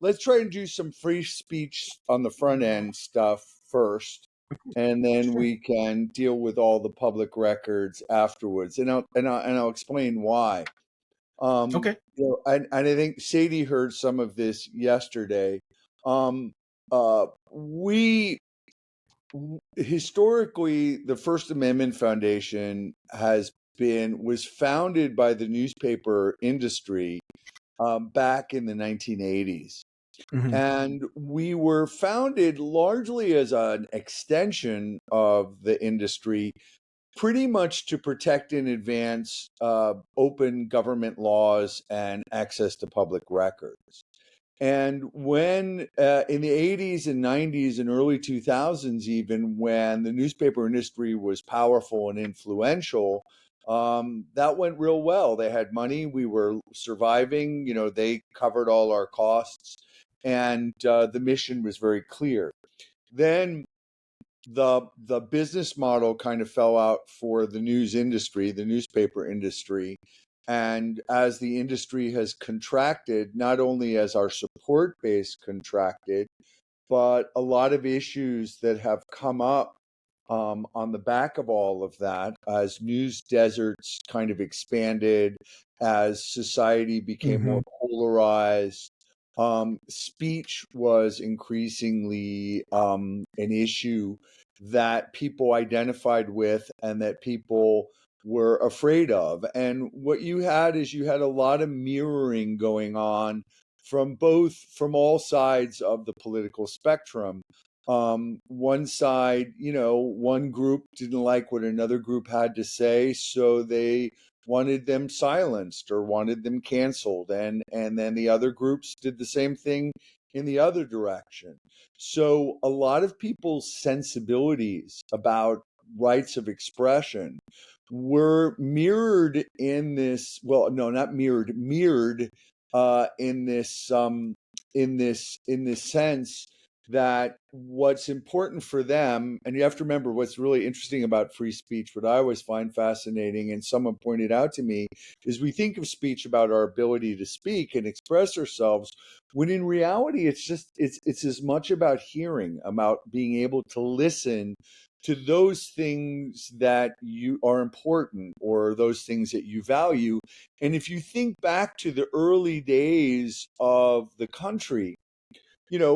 let's try and do some free speech on the front end stuff first, and then Sure. we can deal with all the public records afterwards. And I'll explain why. Okay. And I think Sadie heard some of this yesterday. Um, we historically, the First Amendment Foundation was founded by the newspaper industry back in the 1980s. Hmm. And we were founded largely as an extension of the industry, pretty much to protect and advance open government laws and access to public records. And when in the 80s and 90s and early 2000s, even when the newspaper industry was powerful and influential, that went real well. They had money. We were surviving. They covered all our costs, and the mission was very clear. Then the business model kind of fell out for the news industry, the newspaper industry. And as the industry has contracted, not only as our support base contracted, but a lot of issues that have come up on the back of all of that, as news deserts kind of expanded, as society became Hmm. more polarized. Speech was increasingly an issue that people identified with and that people were afraid of. And what you had a lot of mirroring going on from all sides of the political spectrum. One side, one group didn't like what another group had to say, so they wanted them silenced or wanted them canceled, and then the other groups did the same thing in the other direction. So a lot of people's sensibilities about rights of expression were mirrored in this, well, no, not mirrored, mirrored in this sense that what's important for them, and you have to remember what's really interesting about free speech, what I always find fascinating, and someone pointed out to me, is we think of speech about our ability to speak and express ourselves, when in reality it's as much about hearing, about being able to listen to those things that you are important or those things that you value. And if you think back to the early days of the country,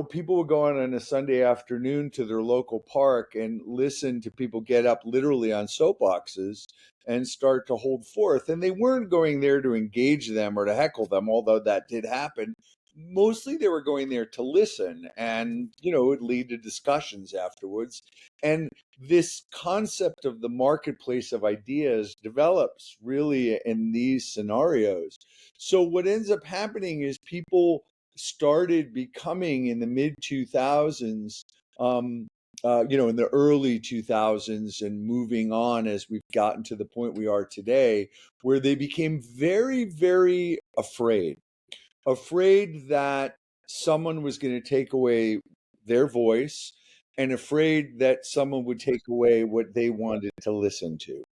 people would go on a Sunday afternoon to their local park and listen to people get up literally on soapboxes and start to hold forth. And they weren't going there to engage them or to heckle them, although that did happen. Mostly they were going there to listen, and it would lead to discussions afterwards. And this concept of the marketplace of ideas develops really in these scenarios. So what ends up happening is people started becoming in the mid 2000s, in the early 2000s, and moving on as we've gotten to the point we are today, where they became very, very afraid that someone was going to take away their voice, and afraid that someone would take away what they wanted to listen to.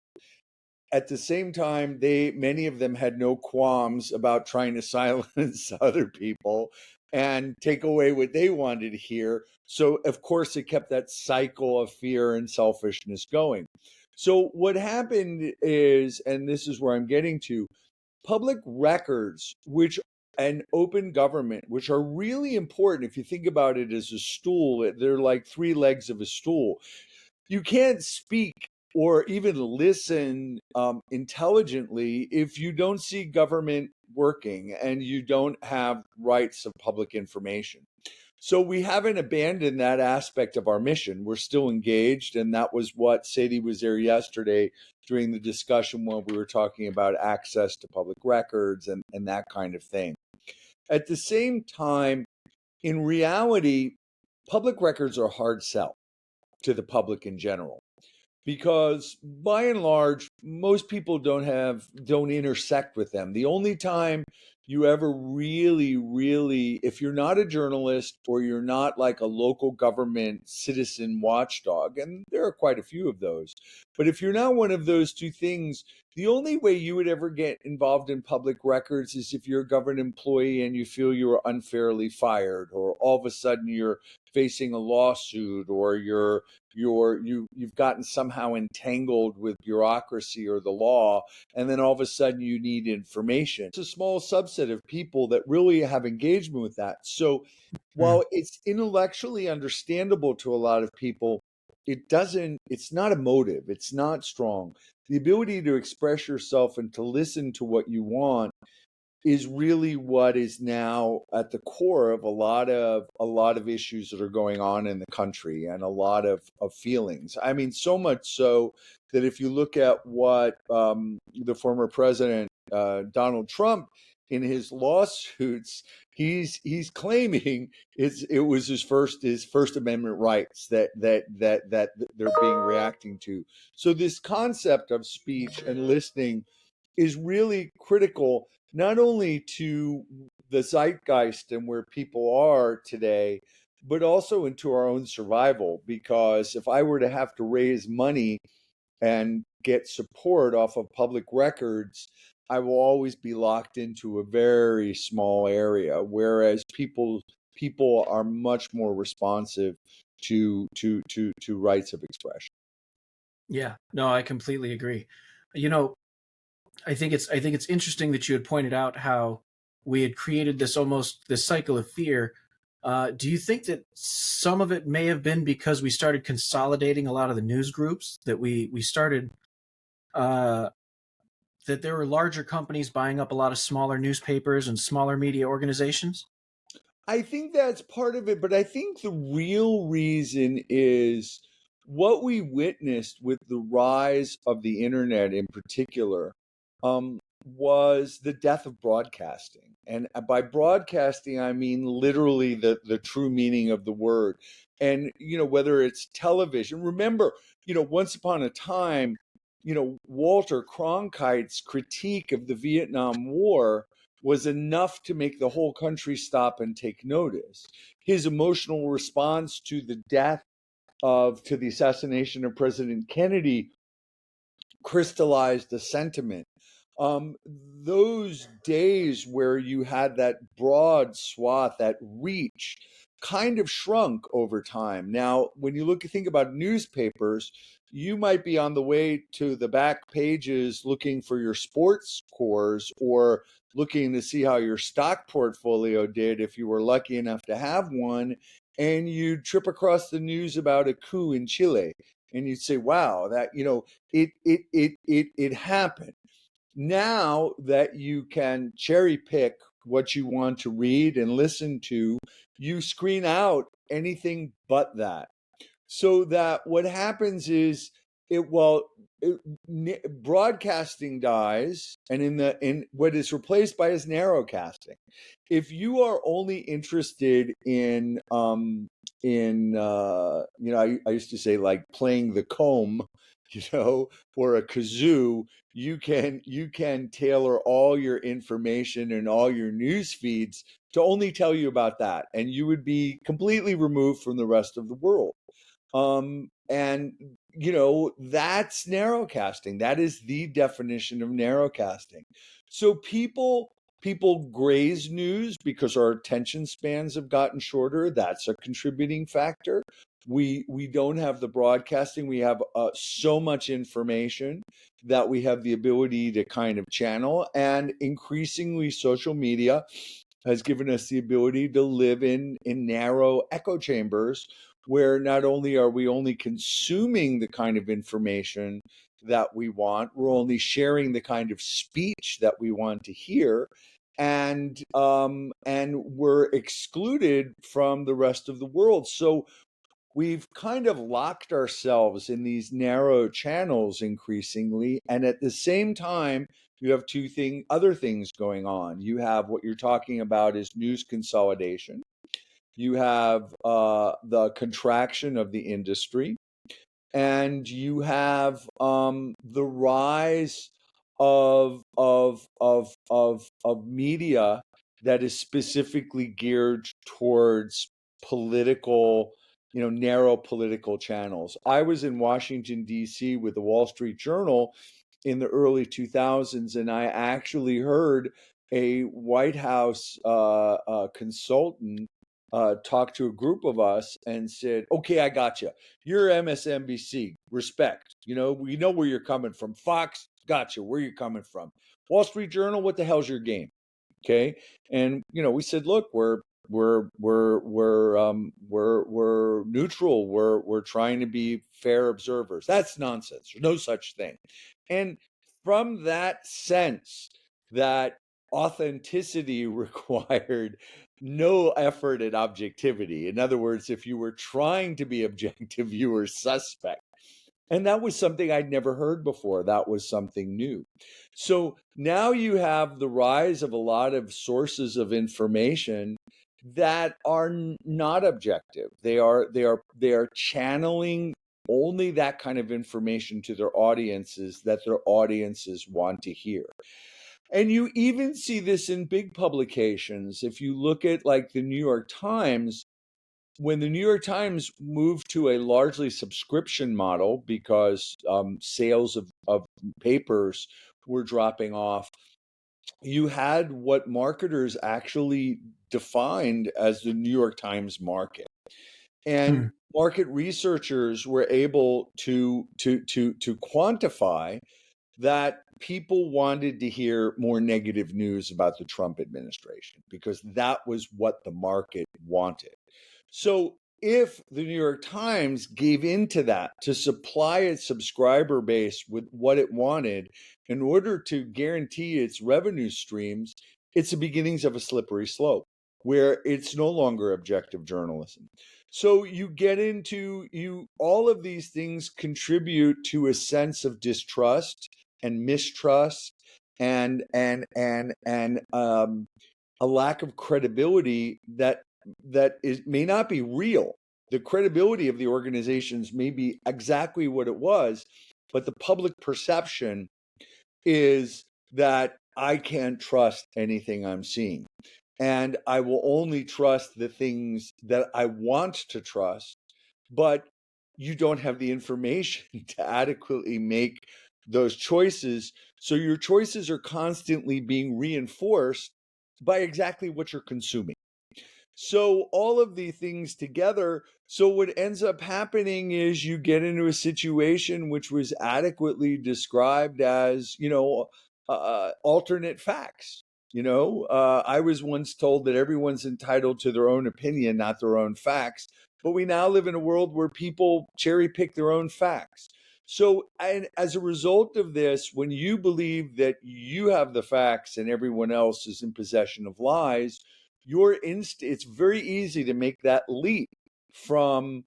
At the same time, many of them had no qualms about trying to silence other people and take away what they wanted to hear. So of course it kept that cycle of fear and selfishness going. So what happened is, and this is where I'm getting to, public records, which and open government, which are really important. If you think about it as a stool, they're like three legs of a stool. You can't speak or even listen intelligently if you don't see government working and you don't have rights of public information. So we haven't abandoned that aspect of our mission. We're still engaged. And that was what Sadie was there yesterday during the discussion when we were talking about access to public records and that kind of thing. At the same time, in reality, public records are a hard sell to the public in general, because by and large most people don't intersect with them. The only time you ever really, if you're not a journalist or you're not like a local government citizen watchdog, and there are quite a few of those, but if you're not one of those two things, the only way you would ever get involved in public records is if you're a government employee and you feel you were unfairly fired, or all of a sudden you're facing a lawsuit, or you've gotten somehow entangled with bureaucracy or the law, and then all of a sudden you need information. It's a small subset of people that really have engagement with that. So while it's intellectually understandable to a lot of people, it's not emotive, it's not strong. The ability to express yourself and to listen to what you want is really what is now at the core of a lot of issues that are going on in the country, and a lot of feelings. I mean, so much so that if you look at what the former president Donald Trump, in his lawsuits, he's claiming it was his First Amendment rights that they're being reacting to. So this concept of speech and listening is really critical, not only to the zeitgeist and where people are today, but also into our own survival. Because if I were to have to raise money and get support off of public records, I will always be locked into a very small area, whereas people are much more responsive to rights of expression. Yeah, no, I completely agree. You know, I think it's interesting that you had pointed out how we had created this cycle of fear. Do you think that some of it may have been because we started consolidating a lot of the news groups, that we started uh, that there were larger companies buying up a lot of smaller newspapers and smaller media organizations? I think that's part of it, but I think the real reason is what we witnessed with the rise of the internet in particular, was the death of broadcasting. And by broadcasting, I mean literally the true meaning of the word. And, whether it's television, remember, once upon a time, Walter Cronkite's critique of the Vietnam War was enough to make the whole country stop and take notice. His emotional response to the assassination of President Kennedy crystallized the sentiment. Those days where you had that broad swath, that reach, kind of shrunk over time. Now, when you think about newspapers, you might be on the way to the back pages looking for your sports scores, or looking to see how your stock portfolio did if you were lucky enough to have one, and you'd trip across the news about a coup in Chile, and you'd say, wow, that, it happened. Now that you can cherry pick what you want to read and listen to, you screen out anything but that. So that what happens is, it well it, broadcasting dies, and in what is replaced by is narrowcasting. If you are only interested I used to say, like, playing the comb, or a kazoo, you can tailor all your information and all your news feeds to only tell you about that, and you would be completely removed from the rest of the world. And that's narrowcasting. That is the definition of narrowcasting. So people graze news because our attention spans have gotten shorter. That's a contributing factor. We don't have the broadcasting. We have so much information that we have the ability to kind of channel, and increasingly social media has given us the ability to live in narrow echo chambers, where not only are we only consuming the kind of information that we want, we're only sharing the kind of speech that we want to hear, and we're excluded from the rest of the world. So we've kind of locked ourselves in these narrow channels increasingly, and at the same time, you have other things going on. You have, what you're talking about is news consolidation. You have the contraction of the industry, and you have the rise of media that is specifically geared towards political, narrow political channels. I was in Washington D.C. with the Wall Street Journal in the early 2000s, and I actually heard a White House consultant talk to a group of us and said, "Okay, I got you. You're MSNBC. Respect. We know where you're coming from. Fox, got you. Where you're coming from. Wall Street Journal, what the hell's your game?" Okay, and we said, "Look, we're neutral. We're trying to be fair observers." That's nonsense. There's no such thing. And from that sense that authenticity required no effort at objectivity. In other words, if you were trying to be objective, you were suspect. And that was something I'd never heard before. That was something new. So now you have the rise of a lot of sources of information that are not objective. They are channeling only that kind of information to their audiences that their audiences want to hear. And you even see this in big publications. If you look at like the New York Times, when the New York Times moved to a largely subscription model because sales of papers were dropping off, you had what marketers actually defined as the New York Times market. And Hmm. market researchers were able to quantify that people wanted to hear more negative news about the Trump administration because that was what the market wanted. So if the New York Times gave into that to supply its subscriber base with what it wanted in order to guarantee its revenue streams, it's the beginnings of a slippery slope where it's no longer objective journalism. So you get into all of these things contribute to a sense of distrust and mistrust and a lack of credibility may not be real. The credibility of the organizations may be exactly what it was, but the public perception is that I can't trust anything I'm seeing. And I will only trust the things that I want to trust, but you don't have the information to adequately make those choices. So your choices are constantly being reinforced by exactly what you're consuming. So all of the things together, so what ends up happening is you get into a situation which was adequately described as, alternate facts. I was once told that everyone's entitled to their own opinion, not their own facts. But we now live in a world where people cherry pick their own facts. So, and as a result of this, when you believe that you have the facts and everyone else is in possession of lies, it's very easy to make that leap from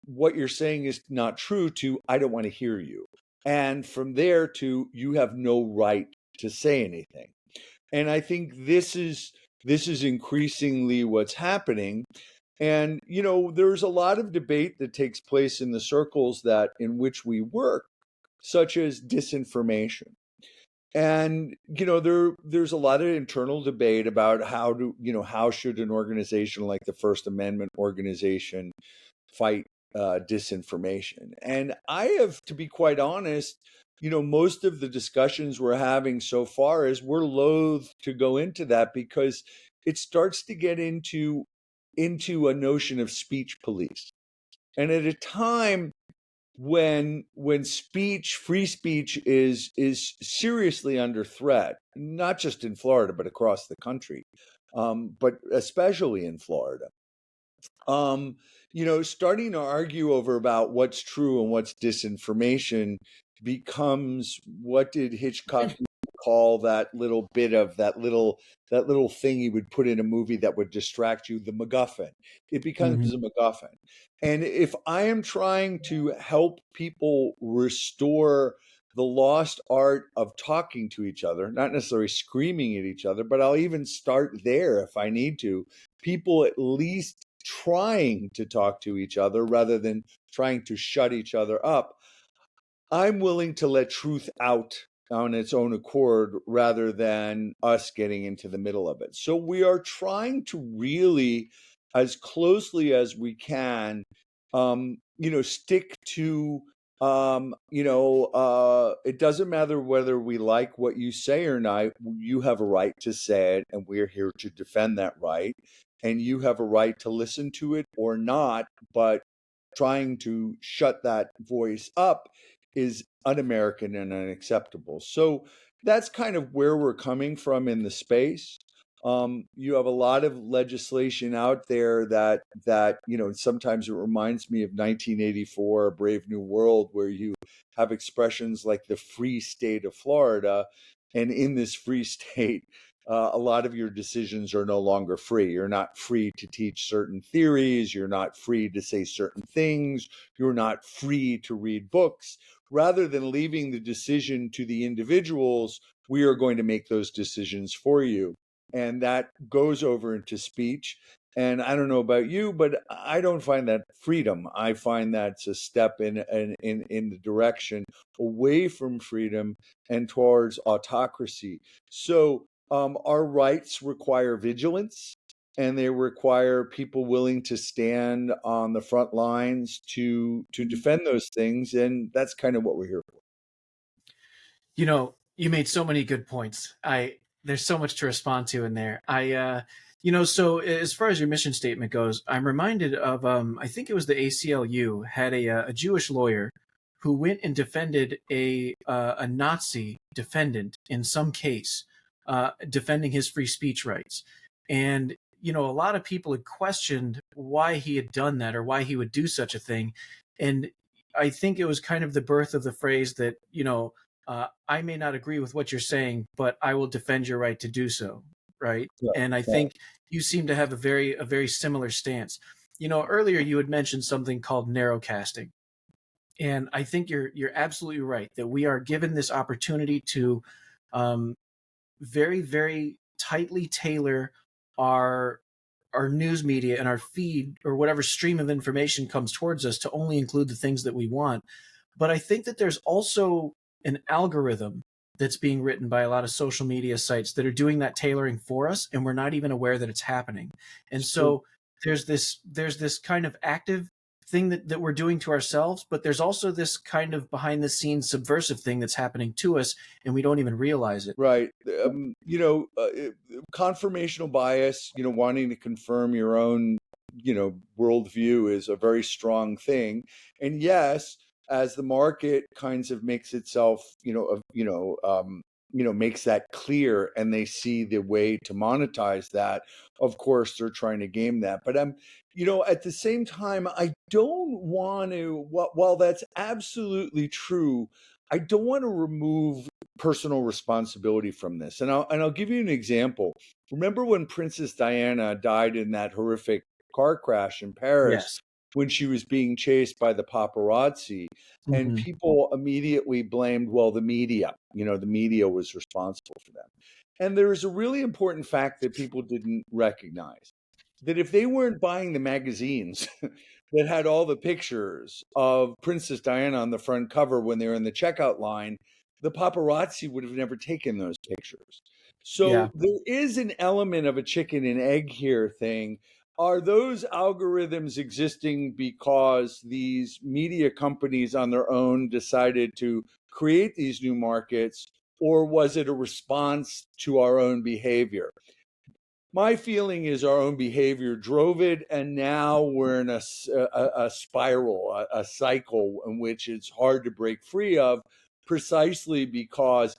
what you're saying is not true to I don't want to hear you, and from there to you have no right to say anything. And I think this is increasingly what's happening. And there's a lot of debate that takes place in the circles that in which we work, such as disinformation. And there's a lot of internal debate about how should an organization like the First Amendment organization fight disinformation. And I have to be quite honest, most of the discussions we're having so far is we're loath to go into that because it starts to get into a notion of speech police. And at a time when free speech is seriously under threat, not just in Florida but across the country, but especially in Florida, um, starting to argue over about what's true and what's disinformation becomes, what did Hitchcock call that little thing he would put in a movie that would distract you, the MacGuffin. It becomes Hmm. a MacGuffin. And if I am trying to help people restore the lost art of talking to each other, not necessarily screaming at each other, but I'll even start there if I need to, people at least trying to talk to each other rather than trying to shut each other up, I'm willing to let truth out on its own accord rather than us getting into the middle of it. So we are trying to really, as closely as we can, stick to, it doesn't matter whether we like what you say or not. You have a right to say it, and we're here to defend that right. And you have a right to listen to it or not, but trying to shut that voice up is un-American and unacceptable. So that's kind of where we're coming from in the space. You have a lot of legislation out there that sometimes it reminds me of 1984, A Brave New World, where you have expressions like the free state of Florida, and in this free state, a lot of your decisions are no longer free. You're not free to teach certain theories. You're not free to say certain things. You're not free to read books. Rather than leaving the decision to the individuals, we are going to make those decisions for you. And that goes over into speech. And I don't know about you, but I don't find that freedom. I find that's a step in the direction away from freedom and towards autocracy. So our rights require vigilance, and they require people willing to stand on the front lines to defend those things, and that's kind of what we're here for. You made so many good points. I There's so much to respond to in there. So as far as your mission statement goes, I'm reminded of I think it was the ACLU had a Jewish lawyer who went and defended a Nazi defendant in some case, defending his free speech rights. And a lot of people had questioned why he had done that or why he would do such a thing. And I think it was kind of the birth of the phrase that, I may not agree with what you're saying, but I will defend your right to do so. Right. Right, And I right. think you seem to have a very similar stance. Earlier you had mentioned something called narrowcasting. And I think you're absolutely right that we are given this opportunity to um, very, very tightly tailor our news media and our feed or whatever stream of information comes towards us to only include the things that we want. But I think that there's also an algorithm that's being written by a lot of social media sites that are doing that tailoring for us, and we're not even aware that it's happening. And So so there's this kind of active thing that we're doing to ourselves, but there's also this kind of behind the scenes subversive thing that's happening to us, and we don't even realize it. right. Confirmational bias, wanting to confirm your own, worldview is a very strong thing. And yes, as the market kinds of makes itself, makes that clear, and they see the way to monetize that, of course, they're trying to game that. But at the same time, I don't want to, while that's absolutely true, I don't want to remove personal responsibility from this. And I'll give you an example. Remember when Princess Diana died in that horrific car crash in Paris Yes. when she was being chased by the paparazzi, and Hmm. people immediately blamed, well, the media. The media was responsible for that. And there's a really important fact that people didn't recognize, that if they weren't buying the magazines that had all the pictures of Princess Diana on the front cover when they were in the checkout line, the paparazzi would have never taken those pictures. Yeah. So there is an element of a chicken and egg here thing. Are those algorithms existing because these media companies on their own decided to create these new markets, or was it a response to our own behavior? My feeling is our own behavior drove it, and now we're in a spiral, a cycle in which it's hard to break free of, precisely because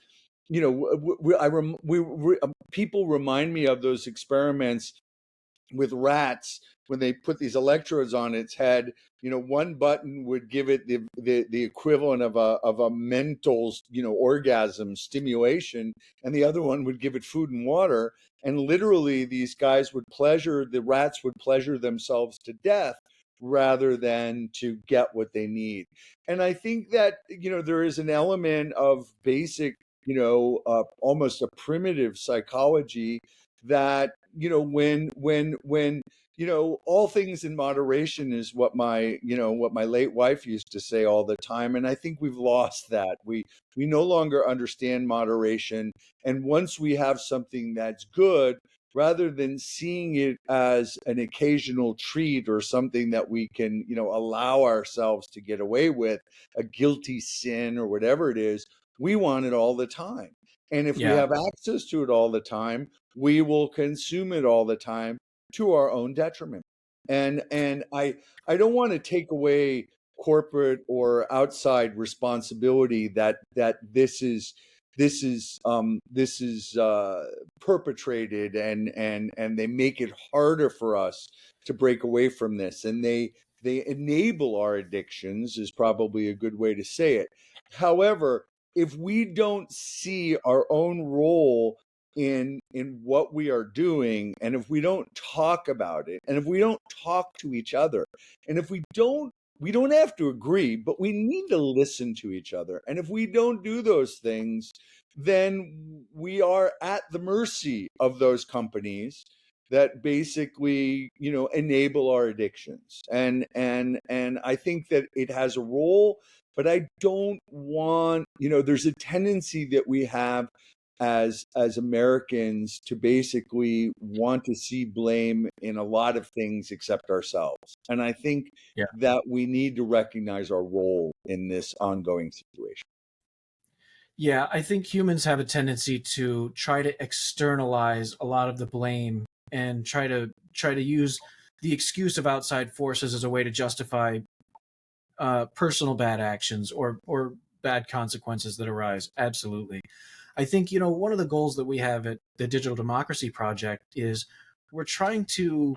people remind me of those experiments with rats when they put these electrodes on its head. One button would give it the equivalent of a mental orgasm stimulation, and the other one would give it food and water. And literally these guys the rats would pleasure themselves to death rather than to get what they need. And I think that there is an element of basic, almost a primitive psychology, that when all things in moderation is what my late wife used to say all the time. And I think we've lost that. We no longer understand moderation. And once we have something that's good, rather than seeing it as an occasional treat or something that we can, allow ourselves to get away with, a guilty sin or whatever it is, we want it all the time. And if we Yeah, have access to it all the time, we will consume it all the time to our own detriment. And I don't want to take away corporate or outside responsibility that this is perpetrated, and they make it harder for us to break away from this, and they enable our addictions is probably a good way to say it. However, if we don't see our own role in what we are doing, and if we don't talk about it, and if we don't talk to each other, and if we don't have to agree, but we need to listen to each other, and if we don't do those things, then we are at the mercy of those companies that basically enable our addictions. And I think that it has a role, but I don't want, there's a tendency that we have as Americans to basically want to see blame in a lot of things except ourselves. And I think yeah. that we need to recognize our role in this ongoing situation. Yeah, I think humans have a tendency to try to externalize a lot of the blame and try to use the excuse of outside forces as a way to justify personal bad actions or bad consequences that arise. Absolutely. I think one of the goals that we have at the Digital Democracy Project is we're trying to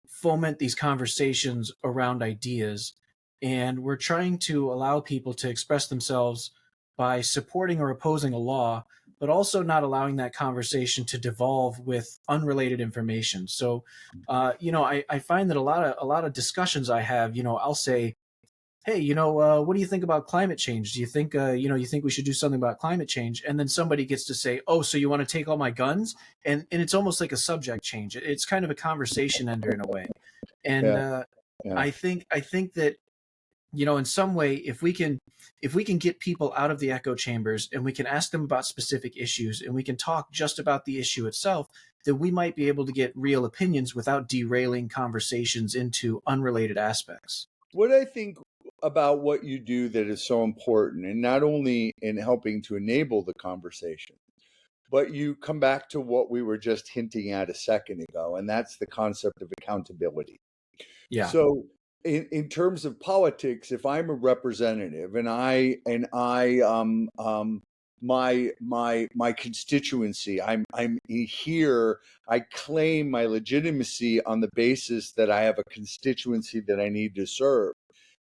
foment these conversations around ideas, and we're trying to allow people to express themselves by supporting or opposing a law, but also not allowing that conversation to devolve with unrelated information. So I find that a lot of discussions I have, I'll say, hey, what do you think about climate change? Do you think, you think we should do something about climate change? And then somebody gets to say, oh, so you want to take all my guns? And it's almost like a subject change. It's kind of a conversation ender in a way. And Yeah, yeah. I think that, in some way, if we can get people out of the echo chambers and we can ask them about specific issues and we can talk just about the issue itself, then we might be able to get real opinions without derailing conversations into unrelated aspects. What I think about what you do that is so important, and not only in helping to enable the conversation, but you come back to what we were just hinting at a second ago, and that's the concept of accountability. Yeah, So in terms of politics, if I'm a representative, and I my constituency, I'm here, I claim my legitimacy on the basis that I have a constituency that I need to serve,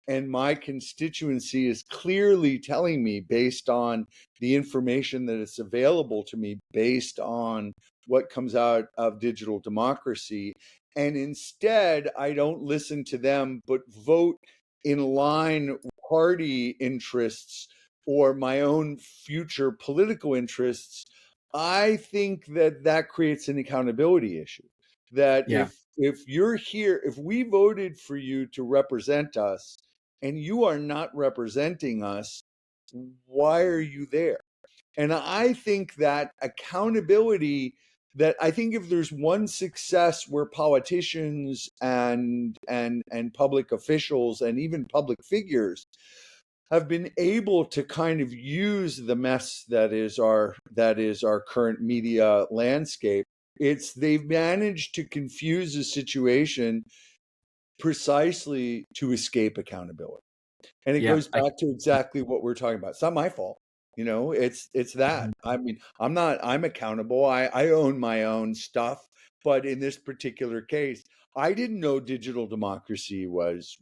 and my constituency is clearly telling me, based on the information that is available to me, based on what comes out of digital democracy, and instead I don't listen to them but vote in line with party interests or my own future political interests. I think that that creates an accountability issue, that yeah, if you're here, if we voted for you to represent us and you are not representing us, why are you there? And I think that accountability, that I think if there's one success where politicians and public officials and even public figures have been able to kind of use the mess that is our current media landscape, it's they've managed to confuse a situation precisely to escape accountability. And it yeah. goes back to exactly what we're talking about. It's not my fault. It's that. Mhm. I mean, I'm accountable. I own my own stuff. But in this particular case, I didn't know digital democracy was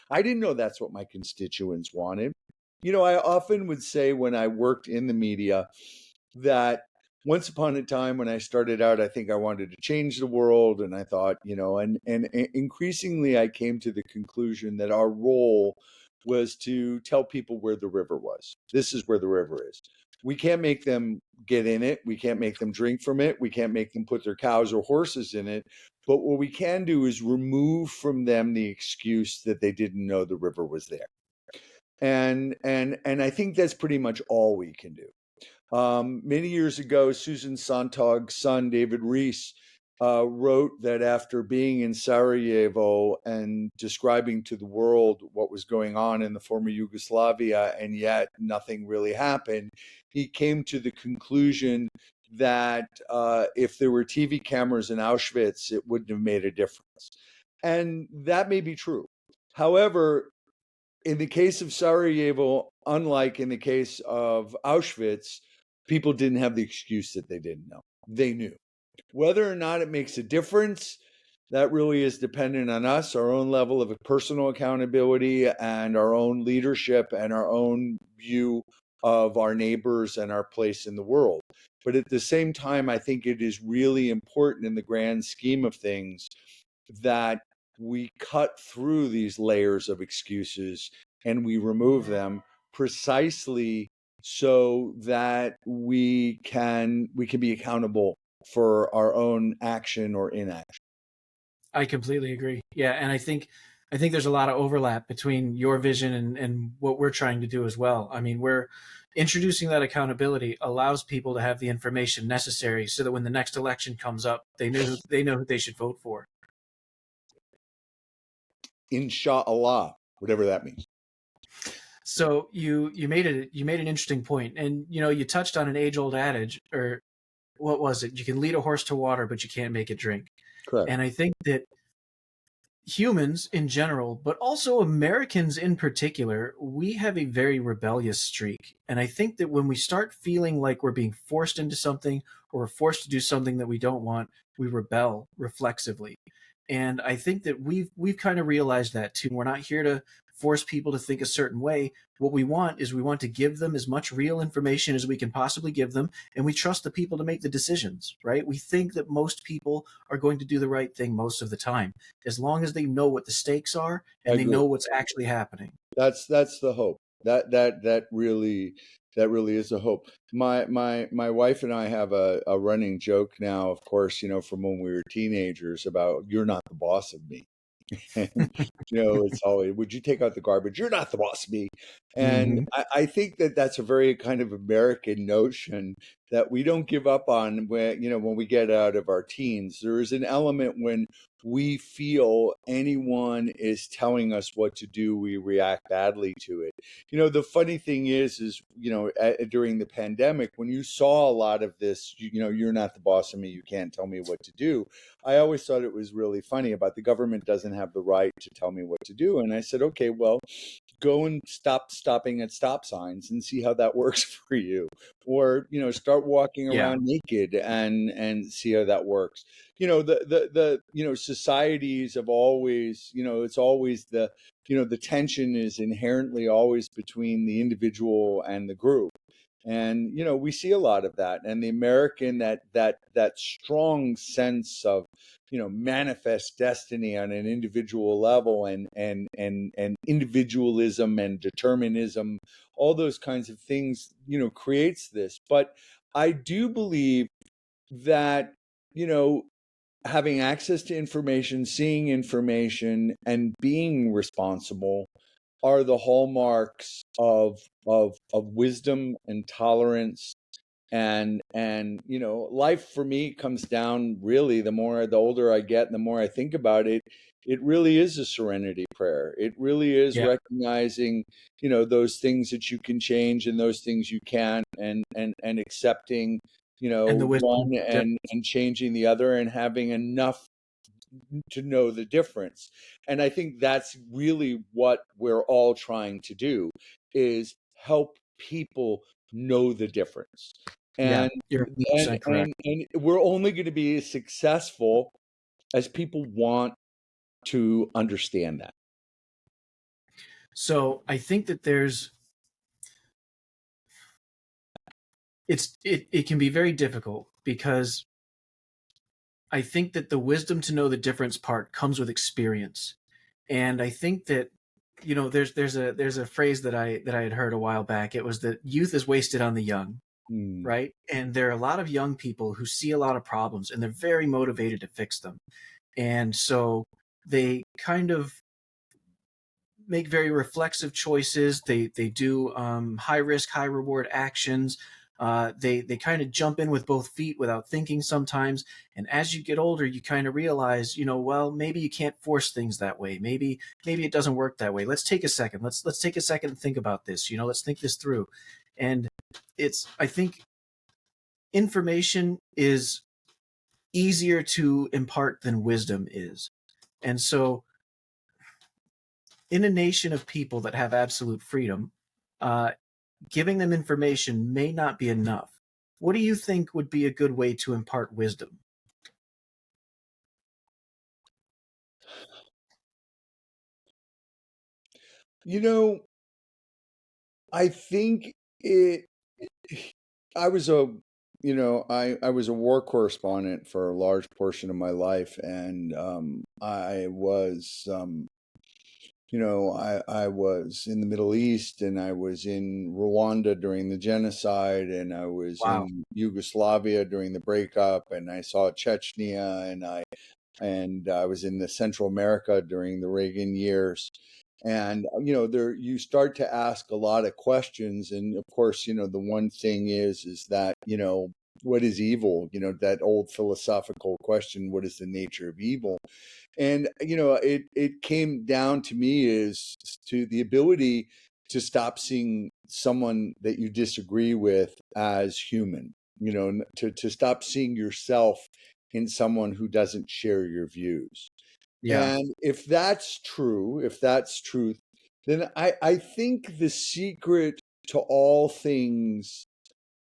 I didn't know that's what my constituents wanted. I often would say when I worked in the media that once upon a time when I started out, I think I wanted to change the world, and I thought, and increasingly I came to the conclusion that our role was to tell people where the river was. This is where the river is. We can't make them get in it. We can't make them drink from it. We can't make them put their cows or horses in it. But what we can do is remove from them the excuse that they didn't know the river was there. And I think that's pretty much all we can do. Many years ago, Susan Sontag's son, David Rees, wrote that after being in Sarajevo and describing to the world what was going on in the former Yugoslavia, and yet nothing really happened, he came to the conclusion that if there were TV cameras in Auschwitz, it wouldn't have made a difference. And that may be true. However, in the case of Sarajevo, unlike in the case of Auschwitz, people didn't have the excuse that they didn't know. They knew. Whether or not it makes a difference, that really is dependent on us, our own level of personal accountability, and our own leadership, and our own view of our neighbors and our place in the world. But at the same time, I think it is really important in the grand scheme of things that we cut through these layers of excuses and we remove them, precisely so that we can be accountable for our own action or inaction. I completely agree. Yeah, and I think there's a lot of overlap between your vision and what we're trying to do as well. I mean, we're introducing that accountability allows people to have the information necessary so that when the next election comes up, they know who they should vote for. Inshallah, whatever that means. So you made an interesting point, and you touched on an age old adage, or what was it? You can lead a horse to water, but you can't make it drink. Correct. And I think that humans in general, but also Americans in particular, we have a very rebellious streak. And I think that when we start feeling like we're being forced into something or we're forced to do something that we don't want, we rebel reflexively. And I think that we've kind of realized that too. We're not here to force people to think a certain way. What we want is we want to give them as much real information as we can possibly give them, and we trust the people to make the decisions, right? We think that most people are going to do the right thing most of the time, as long as they know what the stakes are and they know what's actually happening. That's the hope. That really is a hope. My wife and I have a running joke now, of course, from when we were teenagers, about you're not the boss of me. And it's always, would you take out the garbage? You're not the boss of me. And Mm-hmm. I think that that's a very kind of American notion that we don't give up on when we get out of our teens. There is an element when we feel anyone is telling us what to do, we react badly to it. The funny thing is during the pandemic, when you saw a lot of this, you're not the boss of me, you can't tell me what to do. I always thought it was really funny about the government doesn't have the right to tell me what to do. And I said, okay, well, go and stop stopping at stop signs and see how that works for you. Or, start walking Yeah. around naked and see how that works. Societies have always, it's always the tension is inherently always between the individual and the group. And we see a lot of that, and the American, that strong sense of manifest destiny on an individual level, and individualism and determinism, all those kinds of things creates this. But I do believe that having access to information, seeing information, and being responsible are the hallmarks of wisdom and tolerance. And life for me comes down, really, the older I get and the more I think about it, it really is a serenity prayer. It really is Yeah. recognizing those things that you can change and those things you can't, and accepting And the wisdom. one and changing the other, and having enough to know the difference. And I think that's really what we're all trying to do, is help people know the difference. Yeah, And you're and 100% correct. and we're only going to be as successful as people want to understand that. So I think that it can be very difficult because I think that the wisdom to know the difference part comes with experience. And I think that there's a phrase that I had heard a while back. It was that youth is wasted on the young, Hmm. right? And there are a lot of young people who see a lot of problems and they're very motivated to fix them. And so they kind of make very reflexive choices. They do high risk, high reward actions. They kind of jump in with both feet without thinking sometimes. And as you get older, you kind of realize, well, maybe you can't force things that way. Maybe it doesn't work that way. Let's take a second. Let's take a second and think about this. Let's think this through. And I think information is easier to impart than wisdom is. And so in a nation of people that have absolute freedom, uh, giving them information may not be enough. What do you think would be a good way to impart wisdom? You know, I think it I was a I was a war correspondent for a large portion of my life, and I was I was in the Middle East, and I was in Rwanda during the genocide, and I was Wow. in Yugoslavia during the breakup, and I saw Chechnya, and I was in the Central America during the Reagan years. And there you start to ask a lot of questions, and of course, the one thing is that what is evil? That old philosophical question: what is the nature of evil? And it came down to me is to the ability to stop seeing someone that you disagree with as human. To stop seeing yourself in someone who doesn't share your views. Yeah, And if that's true, if that's truth, then I think the secret to all things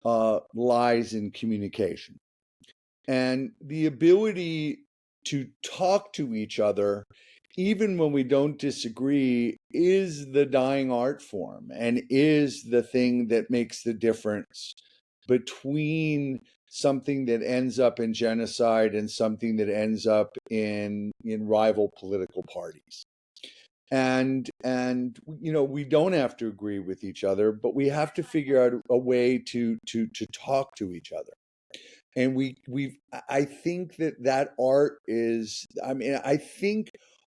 lies in communication and the ability to talk to each other, even when we don't disagree, is the dying art form and is the thing that makes the difference between something that ends up in genocide and something that ends up in rival political parties. And we don't have to agree with each other, but we have to figure out a way to talk to each other. And I think that art is, I mean, I think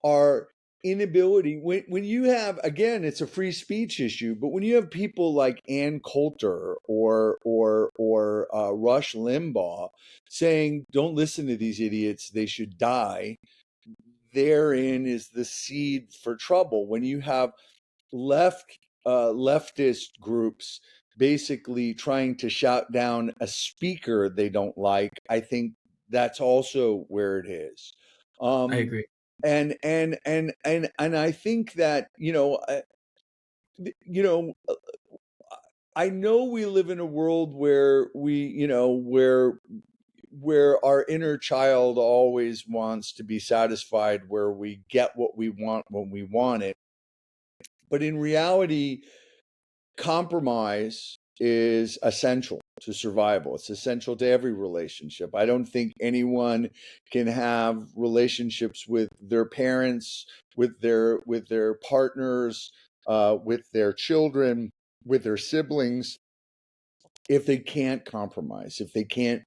our inability, when you have, again, it's a free speech issue, but when you have people like Ann Coulter or Rush Limbaugh saying, don't listen to these idiots, they should die, therein is the seed for trouble. When you have leftist groups basically trying to shout down a speaker they don't like, I think that's also where it is. I Um, agree. and I think that you know I know we live in a world where where our inner child always wants to be satisfied, where we get what we want when we want it. But in reality, compromise is essential to survival. It's essential to every relationship. I don't think anyone can have relationships with their parents, with their partners, with their children, with their siblings, if they can't compromise, if they can't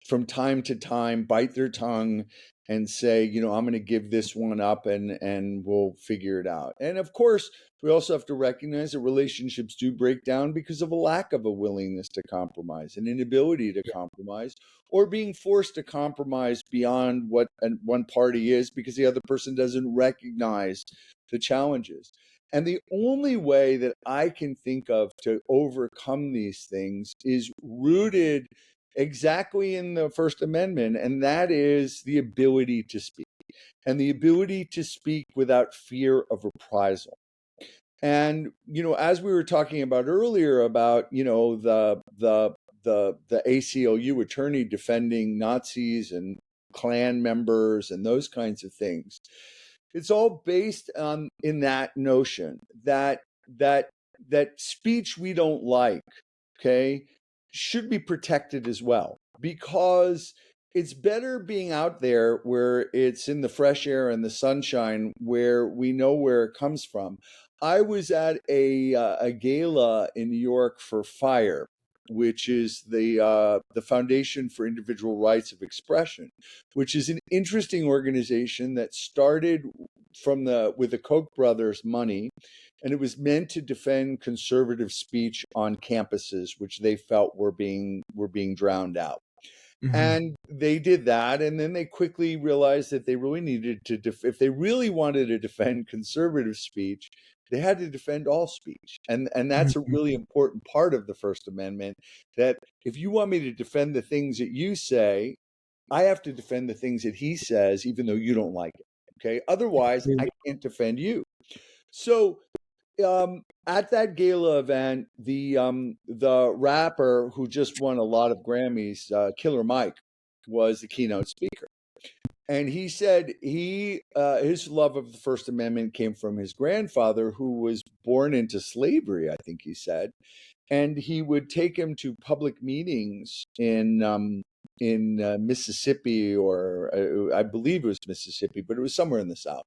from time to time bite their tongue and say, I'm going to give this one up, and we'll figure it out. And of course, we also have to recognize that relationships do break down because of a lack of a willingness to compromise, an inability to Yeah, compromise, or being forced to compromise beyond what one party is because the other person doesn't recognize the challenges. And the only way that I can think of to overcome these things is rooted exactly in the First Amendment, and that is the ability to speak, and the ability to speak without fear of reprisal. And as we were talking about earlier about the ACLU attorney defending Nazis and Klan members and those kinds of things, it's all based on in that notion that that speech we don't like, okay, should be protected as well, because it's better being out there where it's in the fresh air and the sunshine, where we know where it comes from. I was at a gala in New York for Fire, which is the Foundation for Individual Rights of Expression, which is an interesting organization that started with the Koch brothers' money, and it was meant to defend conservative speech on campuses, which they felt were being drowned out. Mm-hmm. And they did that, and then they quickly realized that they really needed to, if they really wanted to defend conservative speech, they had to defend all speech, and that's a Mm-hmm. really important part of the First Amendment. That if you want me to defend the things that you say, I have to defend the things that he says, even though you don't like it. Okay, otherwise I can't defend you. So at that gala event, the rapper who just won a lot of Grammys, Killer Mike, was the keynote speaker, and he said his love of the First Amendment came from his grandfather, who was born into slavery, I think he said, and he would take him to public meetings in Mississippi, or I believe it was Mississippi, but it was somewhere in the South.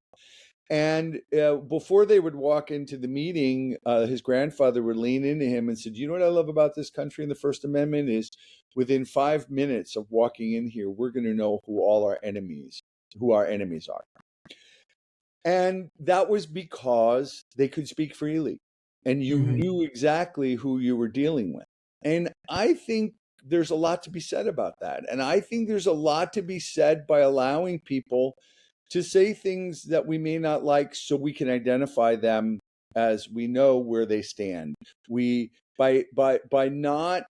And before they would walk into the meeting, his grandfather would lean into him and said, "You know what I love about this country and the First Amendment is within 5 minutes of walking in here, we're going to know who our enemies are." And that was because they could speak freely and you Mm-hmm. knew exactly who you were dealing with. And I think there's a lot to be said about that. And I think there's a lot to be said by allowing people to say things that we may not like so we can identify them as we know where they stand. We by not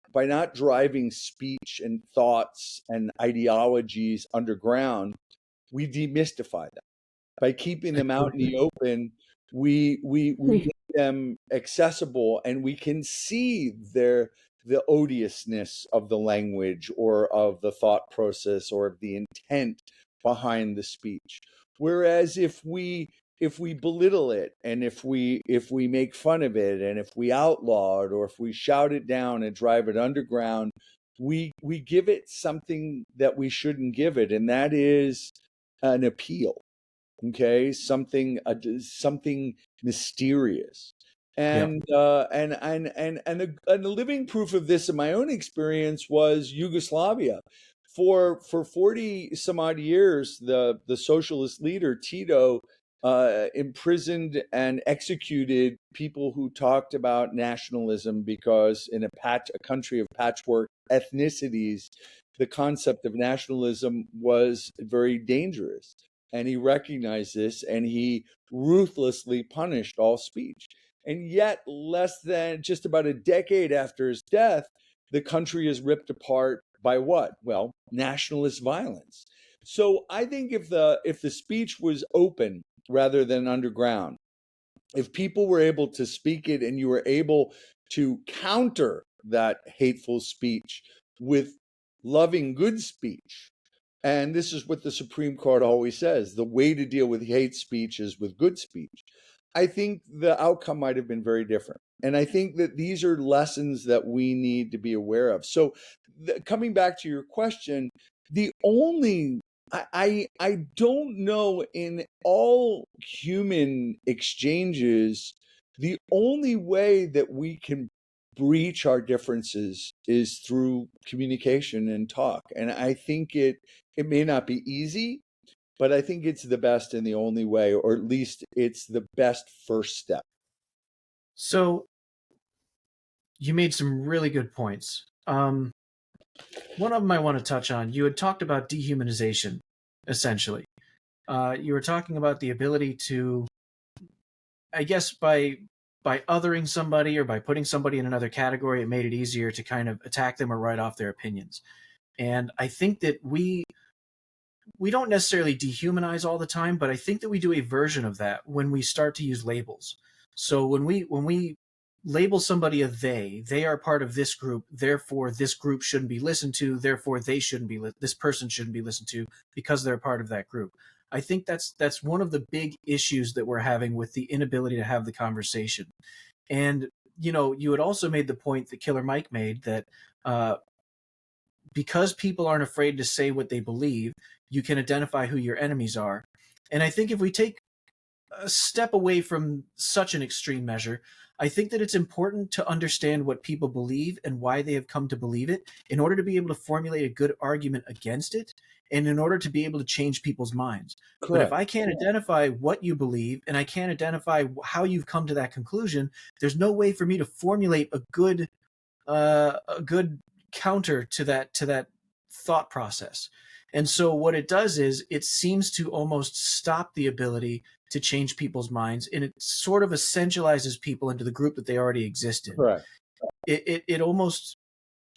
driving speech and thoughts and ideologies underground, we demystify them. By keeping I them out in totally the open, we agree. make them accessible, and we can see the odiousness of the language or of the thought process or of the intent behind the speech. Whereas if we belittle it, and if we make fun of it, and if we outlaw it, or if we shout it down and drive it underground, we give it something that we shouldn't give it, and that is an appeal. Okay, something mysterious. Yeah. And the living proof of this in my own experience was Yugoslavia. For 40 some odd years, the socialist leader Tito imprisoned and executed people who talked about nationalism, because in a country of patchwork ethnicities, the concept of nationalism was very dangerous, and he recognized this, and he ruthlessly punished all speech. And yet, less than just about a decade after his death, the country is ripped apart by what? Well, nationalist violence. So I think if the speech was open rather than underground, if people were able to speak it and you were able to counter that hateful speech with loving good speech, and this is what the Supreme Court always says: the way to deal with hate speech is with good speech. I think the outcome might have been very different. And I think that these are lessons that we need to be aware of. So, coming back to your question, the only I don't know, in all human exchanges, the only way that we can breach our differences is through communication and talk. And I think it may not be easy, but I think it's the best and the only way, or at least it's the best first step. So you made some really good points. One of them I want to touch on. You had talked about dehumanization, essentially. You were talking about the ability to, I guess, by othering somebody or by putting somebody in another category, it made it easier to kind of attack them or write off their opinions. And I think that we don't necessarily dehumanize all the time, but I think that we do a version of that when we start to use labels. So when we label somebody a they are part of this group, therefore this group shouldn't be listened to, therefore they shouldn't be this person shouldn't be listened to because they're part of that group. I think that's one of the big issues that we're having with the inability to have the conversation. And you had also made the point that Killer Mike made that uh, because people aren't afraid to say what they believe, you can identify who your enemies are. And I think if we take step away from such an extreme measure. I think that it's important to understand what people believe and why they have come to believe it in order to be able to formulate a good argument against it and in order to be able to change people's minds. But if Correct. I can't identify what you believe and I can't identify how you've come to that conclusion, there's no way for me to formulate a good counter to that thought process. And so what it does is it seems to almost stop the ability to change people's minds, and it sort of essentializes people into the group that they already exist in. Correct. It almost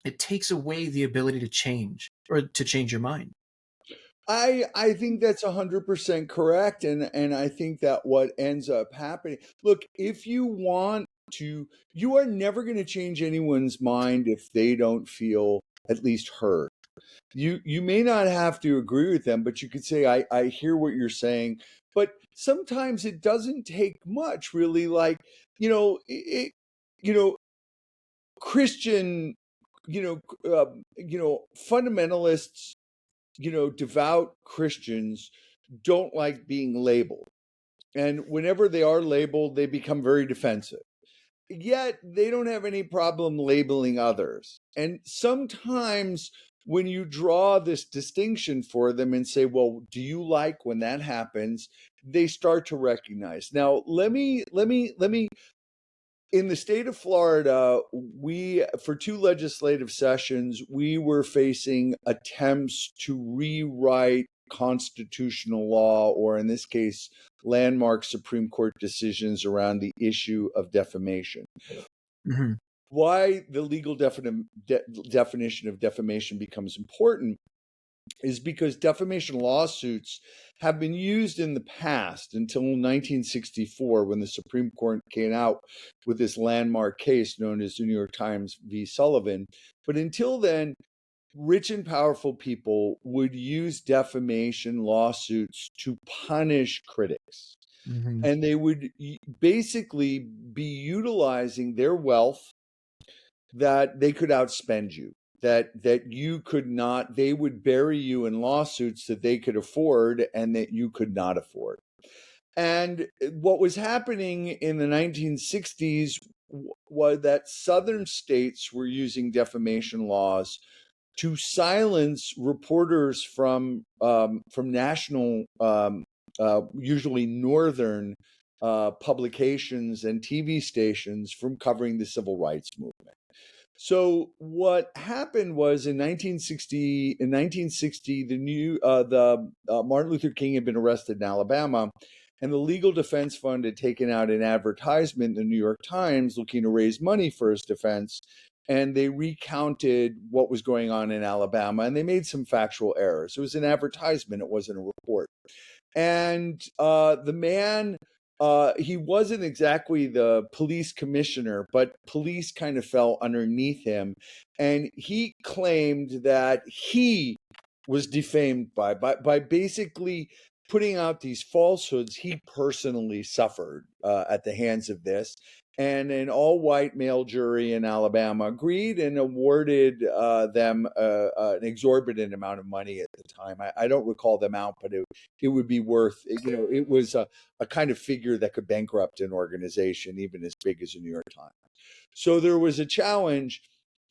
it takes away the ability to change or to change your mind. I think that's 100% correct, and I think that what ends up happening. Look, if you want to, you are never going to change anyone's mind if they don't feel at least heard. You may not have to agree with them, but you could say, I hear what you're saying. But sometimes it doesn't take much, really. Like, you know, Christian, fundamentalists, devout Christians don't like being labeled. And whenever they are labeled, they become very defensive. Yet they don't have any problem labeling others. And sometimes when you draw this distinction for them and say, well, do you like when that happens? They start to recognize. Now, let me in the state of Florida, we, for two legislative sessions, we were facing attempts to rewrite constitutional law, or in this case, landmark Supreme Court decisions around the issue of defamation. Mm-hmm. Why the legal definition of defamation becomes important is because defamation lawsuits have been used in the past until 1964, when the Supreme Court came out with this landmark case known as the New York Times v. Sullivan. But until then, rich and powerful people would use defamation lawsuits to punish critics. Mm-hmm. And they would basically be utilizing their wealth that they could outspend you, that you could not, they would bury you in lawsuits that they could afford and that you could not afford. And what was happening in the 1960s was that southern states were using defamation laws to silence reporters from national, usually northern publications and TV stations from covering the civil rights movement. So what happened was in 1960, the Martin Luther King had been arrested in Alabama, and the Legal Defense Fund had taken out an advertisement in the New York Times looking to raise money for his defense. And they recounted what was going on in Alabama, and they made some factual errors. It was an advertisement; it wasn't a report. And the man, he wasn't exactly the police commissioner, but police kind of fell underneath him. And he claimed that he was defamed by basically putting out these falsehoods. He personally suffered at the hands of this. And an all white male jury in Alabama agreed and awarded them an exorbitant amount of money at the time. I don't recall the amount, but it would be worth, it was a kind of figure that could bankrupt an organization even as big as the New York Times. So there was a challenge,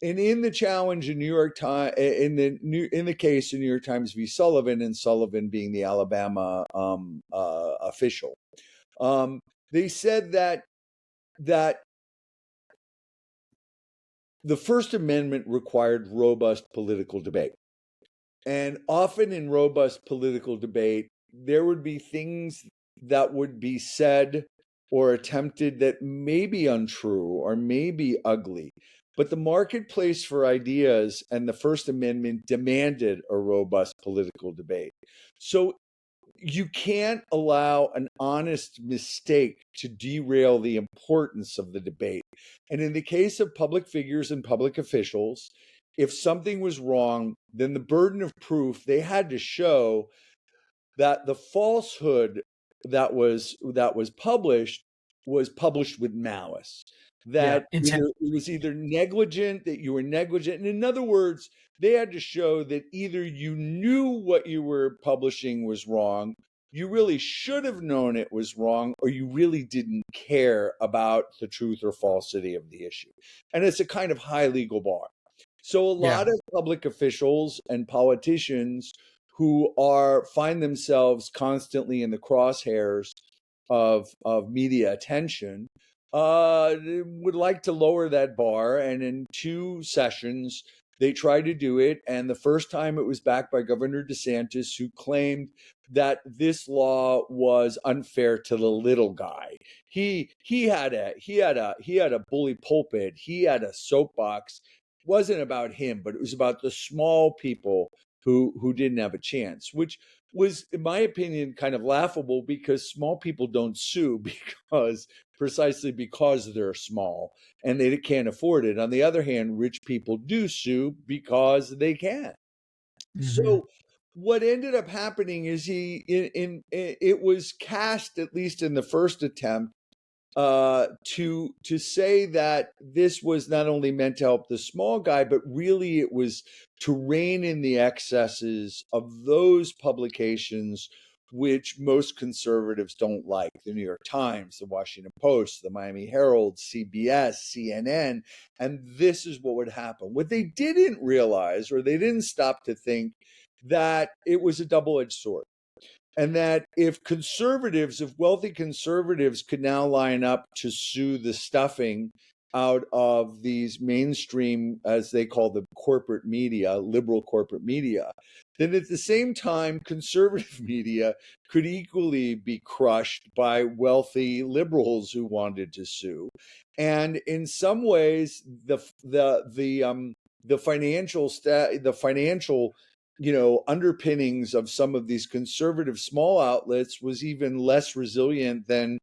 and in the challenge in New York Times, in the case in New York Times v. Sullivan, and Sullivan being the Alabama official, they said that the First Amendment required robust political debate. And often in robust political debate, there would be things that would be said or attempted that may be untrue or may be ugly. But the marketplace for ideas and the First Amendment demanded a robust political debate. So you can't allow an honest mistake to derail the importance of the debate. And in the case of public figures and public officials, if something was wrong, then the burden of proof, they had to show that the falsehood that was published with malice, Yeah, that intent. either it was either negligent, that you were negligent, and in other words, they had to show that either you knew what you were publishing was wrong, you really should have known it was wrong, or you really didn't care about the truth or falsity of the issue. And it's a kind of high legal bar. So a Yeah. lot of public officials and politicians who are find themselves constantly in the crosshairs of media attention would like to lower that bar. And in 2 sessions, they tried to do it. And the first time it was backed by Governor DeSantis, who claimed that this law was unfair to the little guy. He had a bully pulpit. He had a soapbox. It wasn't about him, but it was about the small people who didn't have a chance, which was, in my opinion, kind of laughable, because small people don't sue because precisely because they're small and they can't afford it. On the other hand, rich people do sue because they can. Hmm. So what ended up happening is it was cast, at least in the first attempt, to say that this was not only meant to help the small guy, but really it was to rein in the excesses of those publications which most conservatives don't like: the New York Times, the Washington Post, the Miami Herald, CBS, CNN. And this is what would happen. What they didn't realize, or they didn't stop to think, that it was a double-edged sword, and that if wealthy conservatives could now line up to sue the stuffing out of these mainstream, as they call the corporate media, liberal corporate media, then at the same time, conservative media could equally be crushed by wealthy liberals who wanted to sue. And in some ways, the financial underpinnings of some of these conservative small outlets was even less resilient than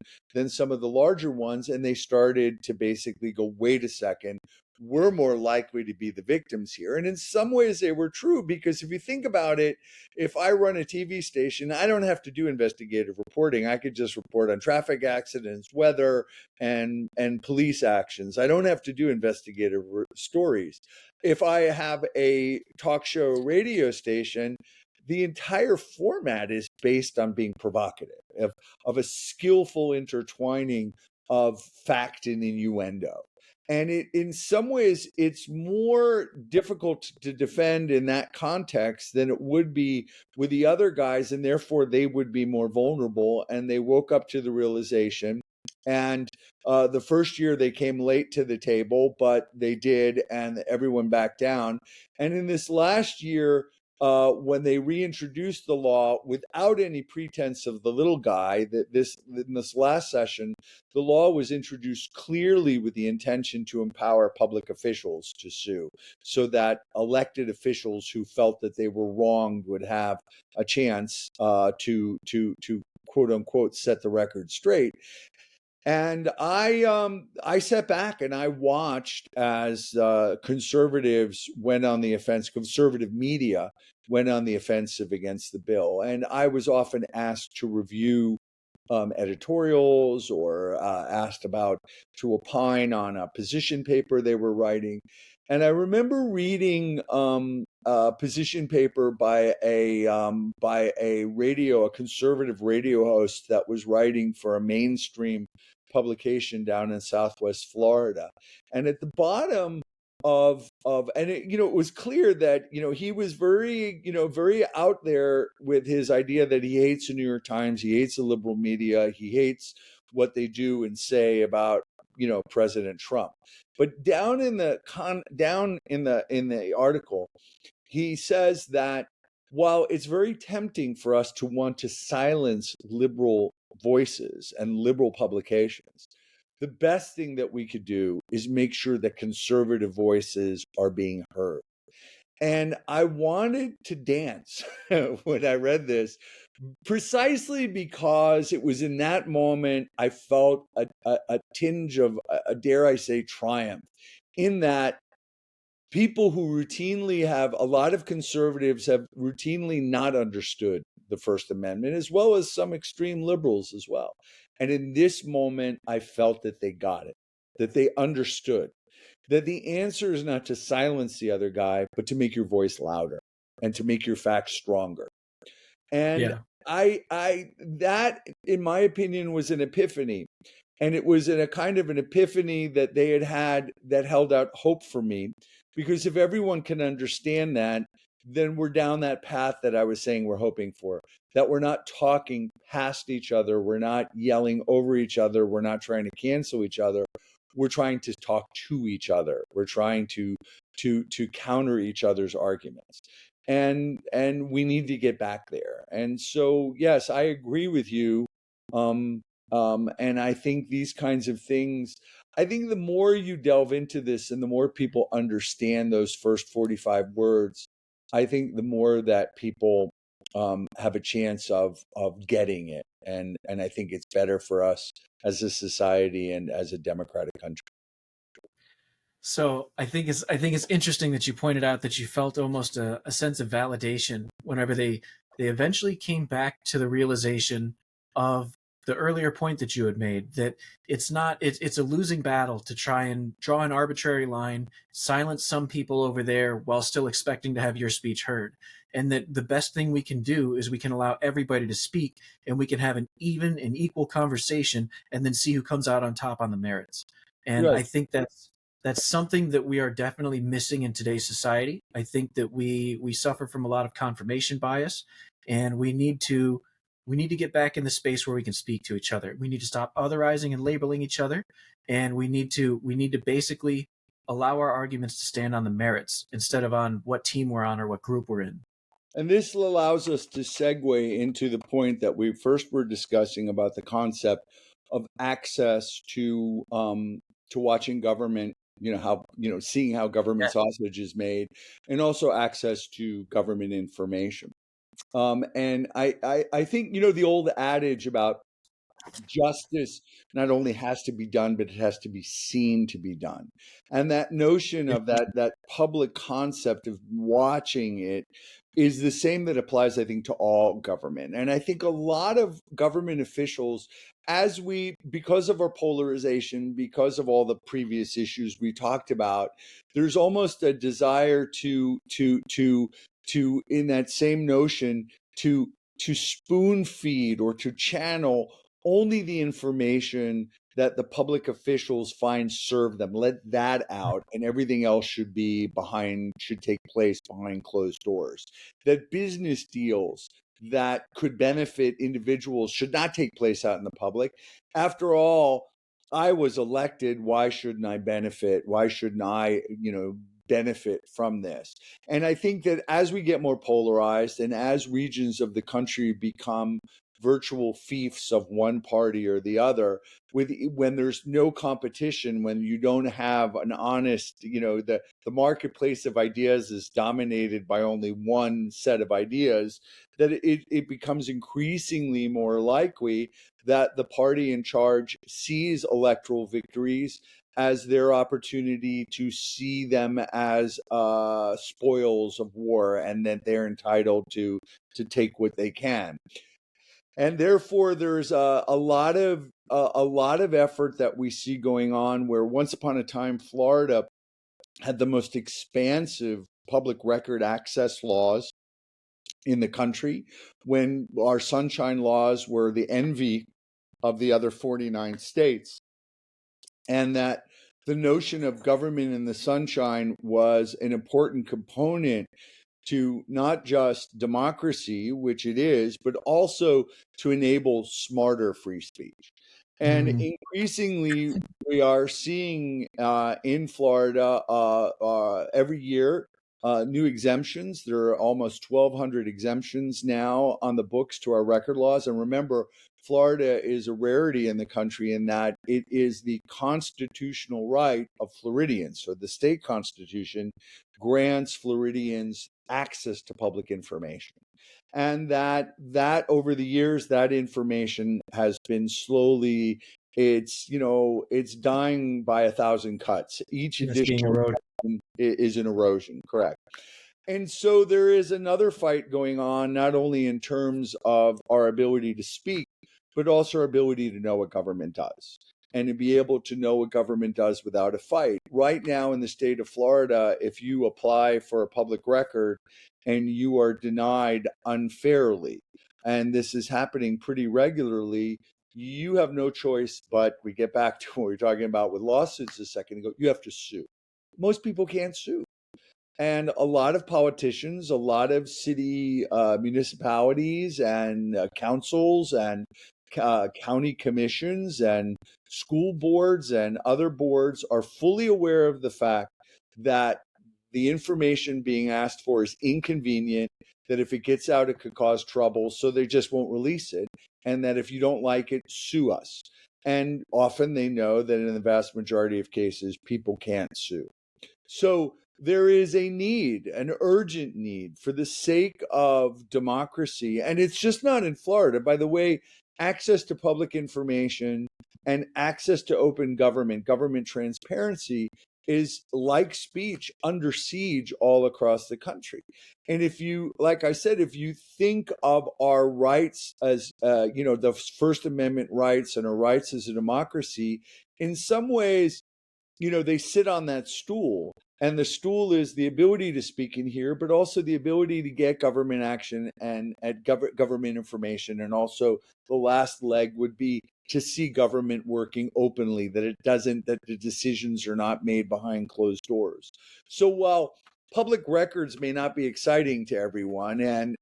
some of the larger ones. And they started to basically go, wait a second, we're more likely to be the victims here. And in some ways they were true, because if you think about it, if I run a TV station, I don't have to do investigative reporting. I could just report on traffic accidents, weather, and police actions. I don't have to do investigative stories. If I have a talk show radio station, the entire format is based on being provocative, of a skillful intertwining of fact and innuendo. And in some ways, it's more difficult to defend in that context than it would be with the other guys, and therefore they would be more vulnerable. And they woke up to the realization. And the first year they came late to the table, but they did, and everyone backed down. And in this last year, when they reintroduced the law without any pretense of the little guy, in this last session, the law was introduced clearly with the intention to empower public officials to sue, so that elected officials who felt that they were wronged would have a chance to quote unquote set the record straight. And I sat back and I watched as conservatives went on the offensive. Conservative media went on the offensive against the bill, and I was often asked to review editorials, or asked about to opine on a position paper they were writing. And I remember reading a position paper by a conservative radio host that was writing for a mainstream publication down in Southwest Florida. And at the bottom and it was clear that he was very out there with his idea that he hates the New York Times, he hates the liberal media, he hates what they do and say about President Trump. But down in the article, he says that while it's very tempting for us to want to silence liberal voices and liberal publications, the best thing that we could do is make sure that conservative voices are being heard. And I wanted to dance when I read this, precisely because it was in that moment I felt a tinge of, dare I say, triumph, in that people who routinely have, a lot of conservatives have routinely not understood the First Amendment, as well as some extreme liberals as well. And in this moment, I felt that they got it, that they understood that the answer is not to silence the other guy, but to make your voice louder and to make your facts stronger. And Yeah. that, in my opinion, was an epiphany. And it was in a kind of an epiphany that they had that held out hope for me. Because if everyone can understand that, then we're down that path that I was saying we're hoping for. That we're not talking past each other, we're not yelling over each other, we're not trying to cancel each other. We're trying to talk to each other. We're trying to counter each other's arguments. And we need to get back there. And so yes, I agree with you. Um, and I think these kinds of things, I think the more you delve into this and the more people understand those first 45 words, I think the more that people have a chance of getting it. And I think it's better for us as a society and as a democratic country. So I think it's interesting that you pointed out that you felt almost a sense of validation whenever they eventually came back to the realization of the earlier point that you had made, that it's a losing battle to try and draw an arbitrary line, silence some people over there while still expecting to have your speech heard, and that the best thing we can do is we can allow everybody to speak, and we can have an even and equal conversation, and then see who comes out on top on the merits. And Right. I think that's something that we are definitely missing in today's society. I think that we suffer from a lot of confirmation bias, and we need to get back in the space where we can speak to each other. We need to stop otherizing and labeling each other, and we need to basically allow our arguments to stand on the merits instead of on what team we're on or what group we're in. And this allows us to segue into the point that we first were discussing about the concept of access to watching government, how seeing how government sausage is made, and also access to government information. And I think the old adage about justice not only has to be done, but it has to be seen to be done. And that notion of that public concept of watching it is the same that applies, I think, to all government. And I think a lot of government officials, because of our polarization, because of all the previous issues we talked about, there's almost a desire to in that same notion to spoon feed or to channel only the information that the public officials find serve them. Let that out, and everything else should take place behind closed doors. That business deals that could benefit individuals should not take place out in the public. After all, I was elected. Why shouldn't I benefit? Why shouldn't I, benefit from this? And I think that as we get more polarized and as regions of the country become virtual fiefs of one party or the other, when there's no competition, when you don't have an honest, the marketplace of ideas is dominated by only one set of ideas, that it becomes increasingly more likely that the party in charge sees electoral victories as their opportunity to see them as spoils of war, and that they're entitled to take what they can. And therefore, there's a lot of effort that we see going on, where once upon a time Florida had the most expansive public record access laws in the country, when our sunshine laws were the envy of the other 49 states. And that the notion of government in the sunshine was an important component to not just democracy, which it is, but also to enable smarter free speech. And Mm, increasingly, we are seeing in Florida every year new exemptions. There are almost 1,200 exemptions now on the books to our record laws. And remember, Florida is a rarity in the country in that it is the constitutional right of Floridians. So the state constitution grants Floridians access to public information. And that over the years, that information has been slowly, it's dying by 1,000 cuts. Each it's being additional eroded. is an erosion, correct? And so there is another fight going on, not only in terms of our ability to speak, but also our ability to know what government does and to be able to know what government does without a fight. Right now in the state of Florida, if you apply for a public record and you are denied unfairly, and this is happening pretty regularly, you have no choice but, we get back to what we were talking about with lawsuits a second ago, you have to sue. Most people can't sue. And a lot of politicians, a lot of city municipalities and councils and county commissions and school boards and other boards are fully aware of the fact that the information being asked for is inconvenient, that if it gets out, it could cause trouble, so they just won't release it. And that if you don't like it, sue us. And often they know that in the vast majority of cases, people can't sue. So there is a need, an urgent need, for the sake of democracy. And it's just not in Florida. By the way, access to public information and access to open government, government transparency, is, like speech, under siege all across the country. And if you, like I said, if you think of our rights as, the First Amendment rights and our rights as a democracy, in some ways, they sit on that stool, and the stool is the ability to speak and hear, but also the ability to get government action and at government information. And also the last leg would be to see government working openly, that the decisions are not made behind closed doors. So while public records may not be exciting to everyone, and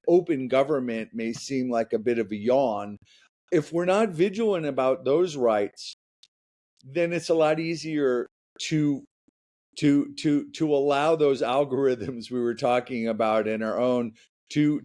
open government may seem like a bit of a yawn, if we're not vigilant about those rights, then it's a lot easier to allow those algorithms we were talking about in our own to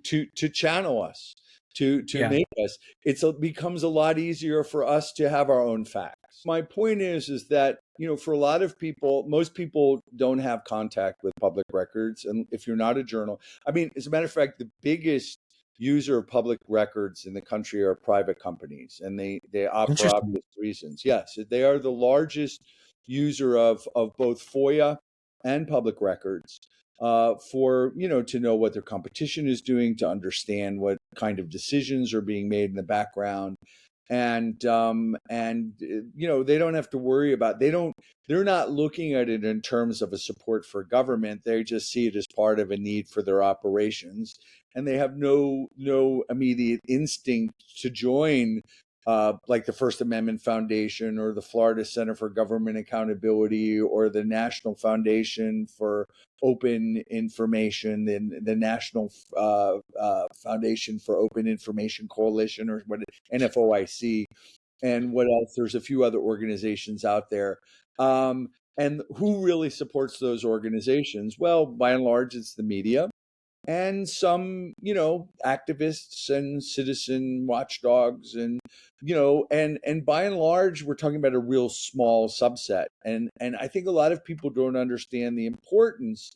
channel us, to Yeah. make us. It becomes a lot easier for us to have our own facts. My point is that, for a lot of people, most people don't have contact with public records, and if you're not a journal, I mean, as a matter of fact, the biggest user of public records in the country are private companies, and they opt for Interesting. obvious reasons. Yes, they are the largest user of both FOIA and public records, for, to know what their competition is doing, to understand what kind of decisions are being made in the background. And they don't have to worry about, they're not looking at it in terms of a support for government. They just see it as part of a need for their operations, and they have no immediate instinct to join, like the First Amendment Foundation or the Florida Center for Government Accountability or the National Foundation for Open Information, and the National Foundation for Open Information Coalition, or what, NFOIC, and what else? There's a few other organizations out there. And who really supports those organizations? Well, by and large, it's the media and some, activists and citizen watchdogs, and, and by and large, we're talking about a real small subset. And I think a lot of people don't understand the importance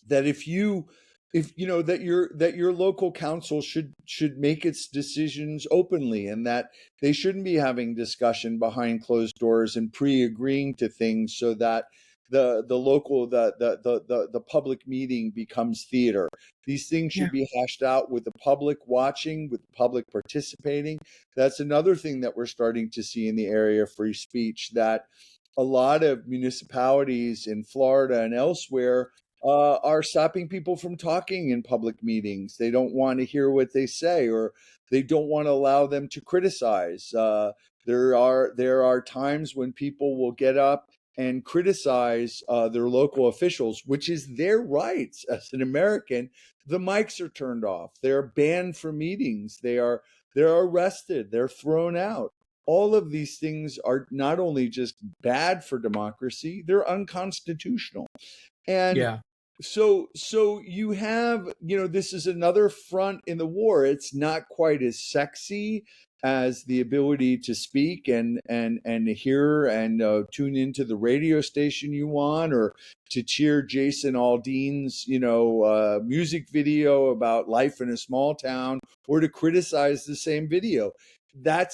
that if that your local council should make its decisions openly, and that they shouldn't be having discussion behind closed doors and pre-agreeing to things, so that the public meeting becomes theater. These things Yeah. should be hashed out with the public watching, with the public participating. That's another thing that we're starting to see in the area of free speech, that a lot of municipalities in Florida and elsewhere are stopping people from talking in public meetings. They don't want to hear what they say, or they don't want to allow them to criticize. There are times when people will get up and criticize their local officials, which is their rights as an American. The mics are turned off. They're banned from meetings. They're arrested. They're thrown out. All of these things are not only just bad for democracy, they're unconstitutional. And Yeah. so you have, this is another front in the war. It's not quite as sexy as the ability to speak and hear and tune into the radio station you want, or to cheer Jason Aldean's, music video about life in a small town, or to criticize the same video. That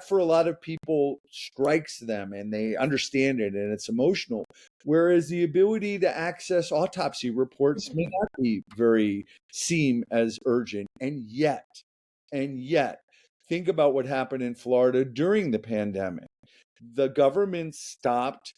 for a lot of people strikes them, and they understand it, and it's emotional. Whereas the ability to access autopsy reports may not be very seem as urgent. And yet, think about what happened in Florida during the pandemic. The government stopped,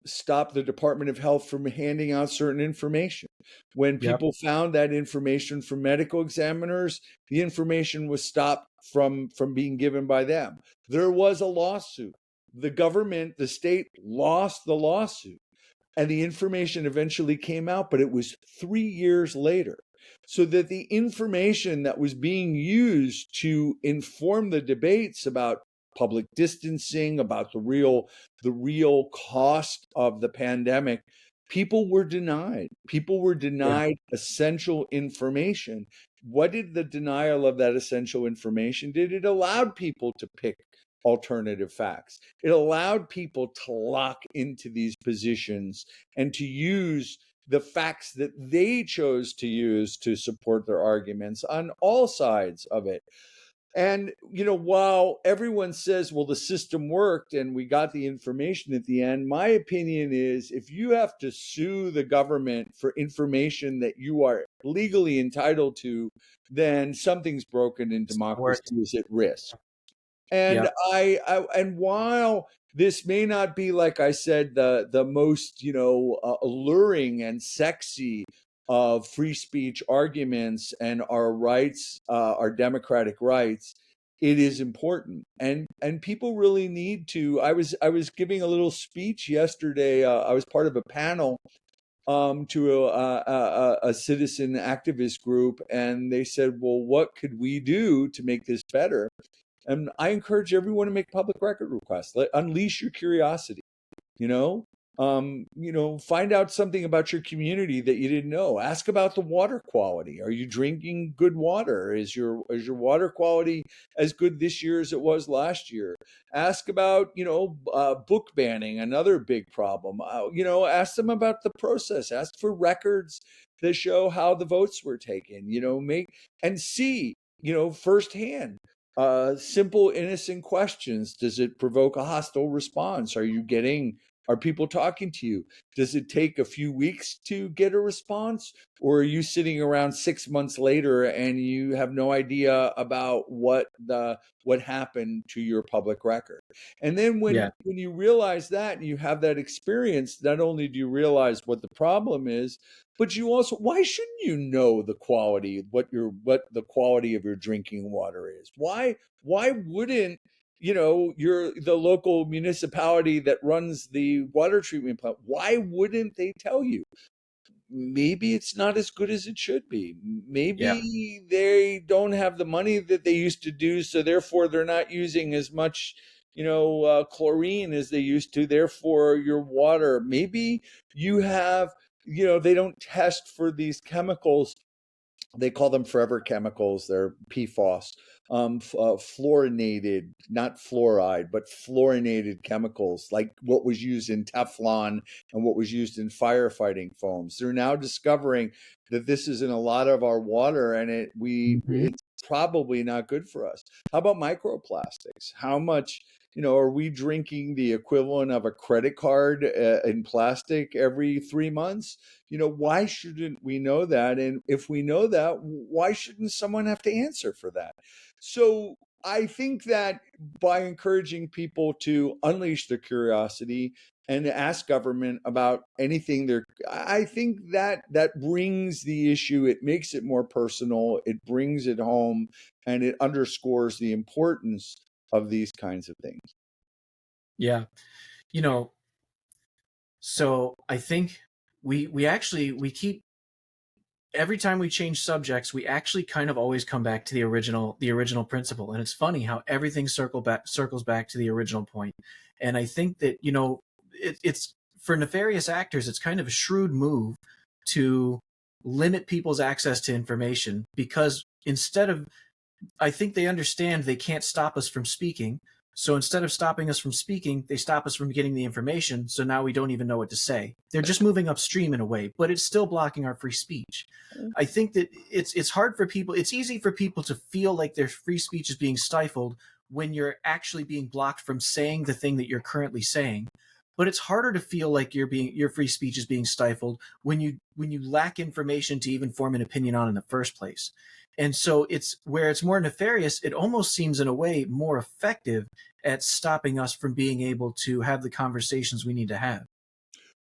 stop the Department of Health from handing out certain information. When Yep. people found that information from medical examiners, the information was stopped from being given by them. There was a lawsuit. The government, the state lost the lawsuit, and the information eventually came out, but it was 3 years later. So that the information that was being used to inform the debates about public distancing, about the real cost of the pandemic, people were denied. People were Yeah. denied essential information. What did the denial of that essential information did? It allowed people to pick alternative facts. It allowed people to lock into these positions and to use the facts that they chose to use to support their arguments on all sides of it. And, while everyone says, well, the system worked and we got the information at the end, my opinion is if you have to sue the government for information that you are legally entitled to, then something's broken and It's not democracy worth is at risk. And Yep. and while this may not be, like I said, the most alluring and sexy of free speech arguments and our rights, our democratic rights, it is important, and people really need to. I was giving a little speech yesterday. I was part of a panel to a citizen activist group, and they said, "Well, what could we do to make this better?" And I encourage everyone to make public record requests. Unleash your curiosity. You know, find out something about your community that you didn't know. Ask about the water quality. Are you drinking good water? Is your water quality as good this year as it was last year? Ask about book banning, another big problem. Ask them about the process. Ask for records that show how the votes were taken. Make and see firsthand simple, innocent questions. Does it provoke a hostile response? Are people talking to you? Does it take a few weeks to get a response? Or are you sitting around 6 months later and you have no idea about what happened to your public record? And then Yeah. when you realize that and you have that experience, not only do you realize what the problem is, but you also, why shouldn't you know the quality, what the quality of your drinking water is? Why wouldn't the local municipality that runs the water treatment plant, why wouldn't they tell you? Maybe it's not as good as it should be. Yeah. Maybe they don't have the money that they used to do, so therefore they're not using as much chlorine as they used to. Therefore your water, maybe you have, they don't test for these chemicals. They call them forever chemicals. They're PFOS, fluorinated, not fluoride, but fluorinated chemicals, like what was used in Teflon and what was used in firefighting foams. They're now discovering that this is in a lot of our water, and Hmm. it's probably not good for us. How about microplastics? How much? Are we drinking the equivalent of a credit card in plastic every 3 months? Why shouldn't we know that? And if we know that, why shouldn't someone have to answer for that? So I think that by encouraging people to unleash their curiosity and ask government about anything I think that brings the issue. It makes it more personal. It brings it home, and it underscores the importance of these kinds of things. Yeah. You know, so I think we keep every time we change subjects, we actually kind of always come back to the original principle. And it's funny how everything circles back to the original point. And I think that, it's for nefarious actors, it's kind of a shrewd move to limit people's access to information, because instead of I think they understand they can't stop us from speaking. So instead of stopping us from speaking, they stop us from getting the information. So now we don't even know what to say. They're just moving upstream in a way, but it's still blocking our free speech. I think that it's hard for people. It's easy for people to feel like their free speech is being stifled when you're actually being blocked from saying the thing that you're currently saying. But it's harder to feel like your free speech is being stifled when you lack information to even form an opinion on in the first place. And so it's where it's more nefarious. It almost seems in a way more effective at stopping us from being able to have the conversations we need to have.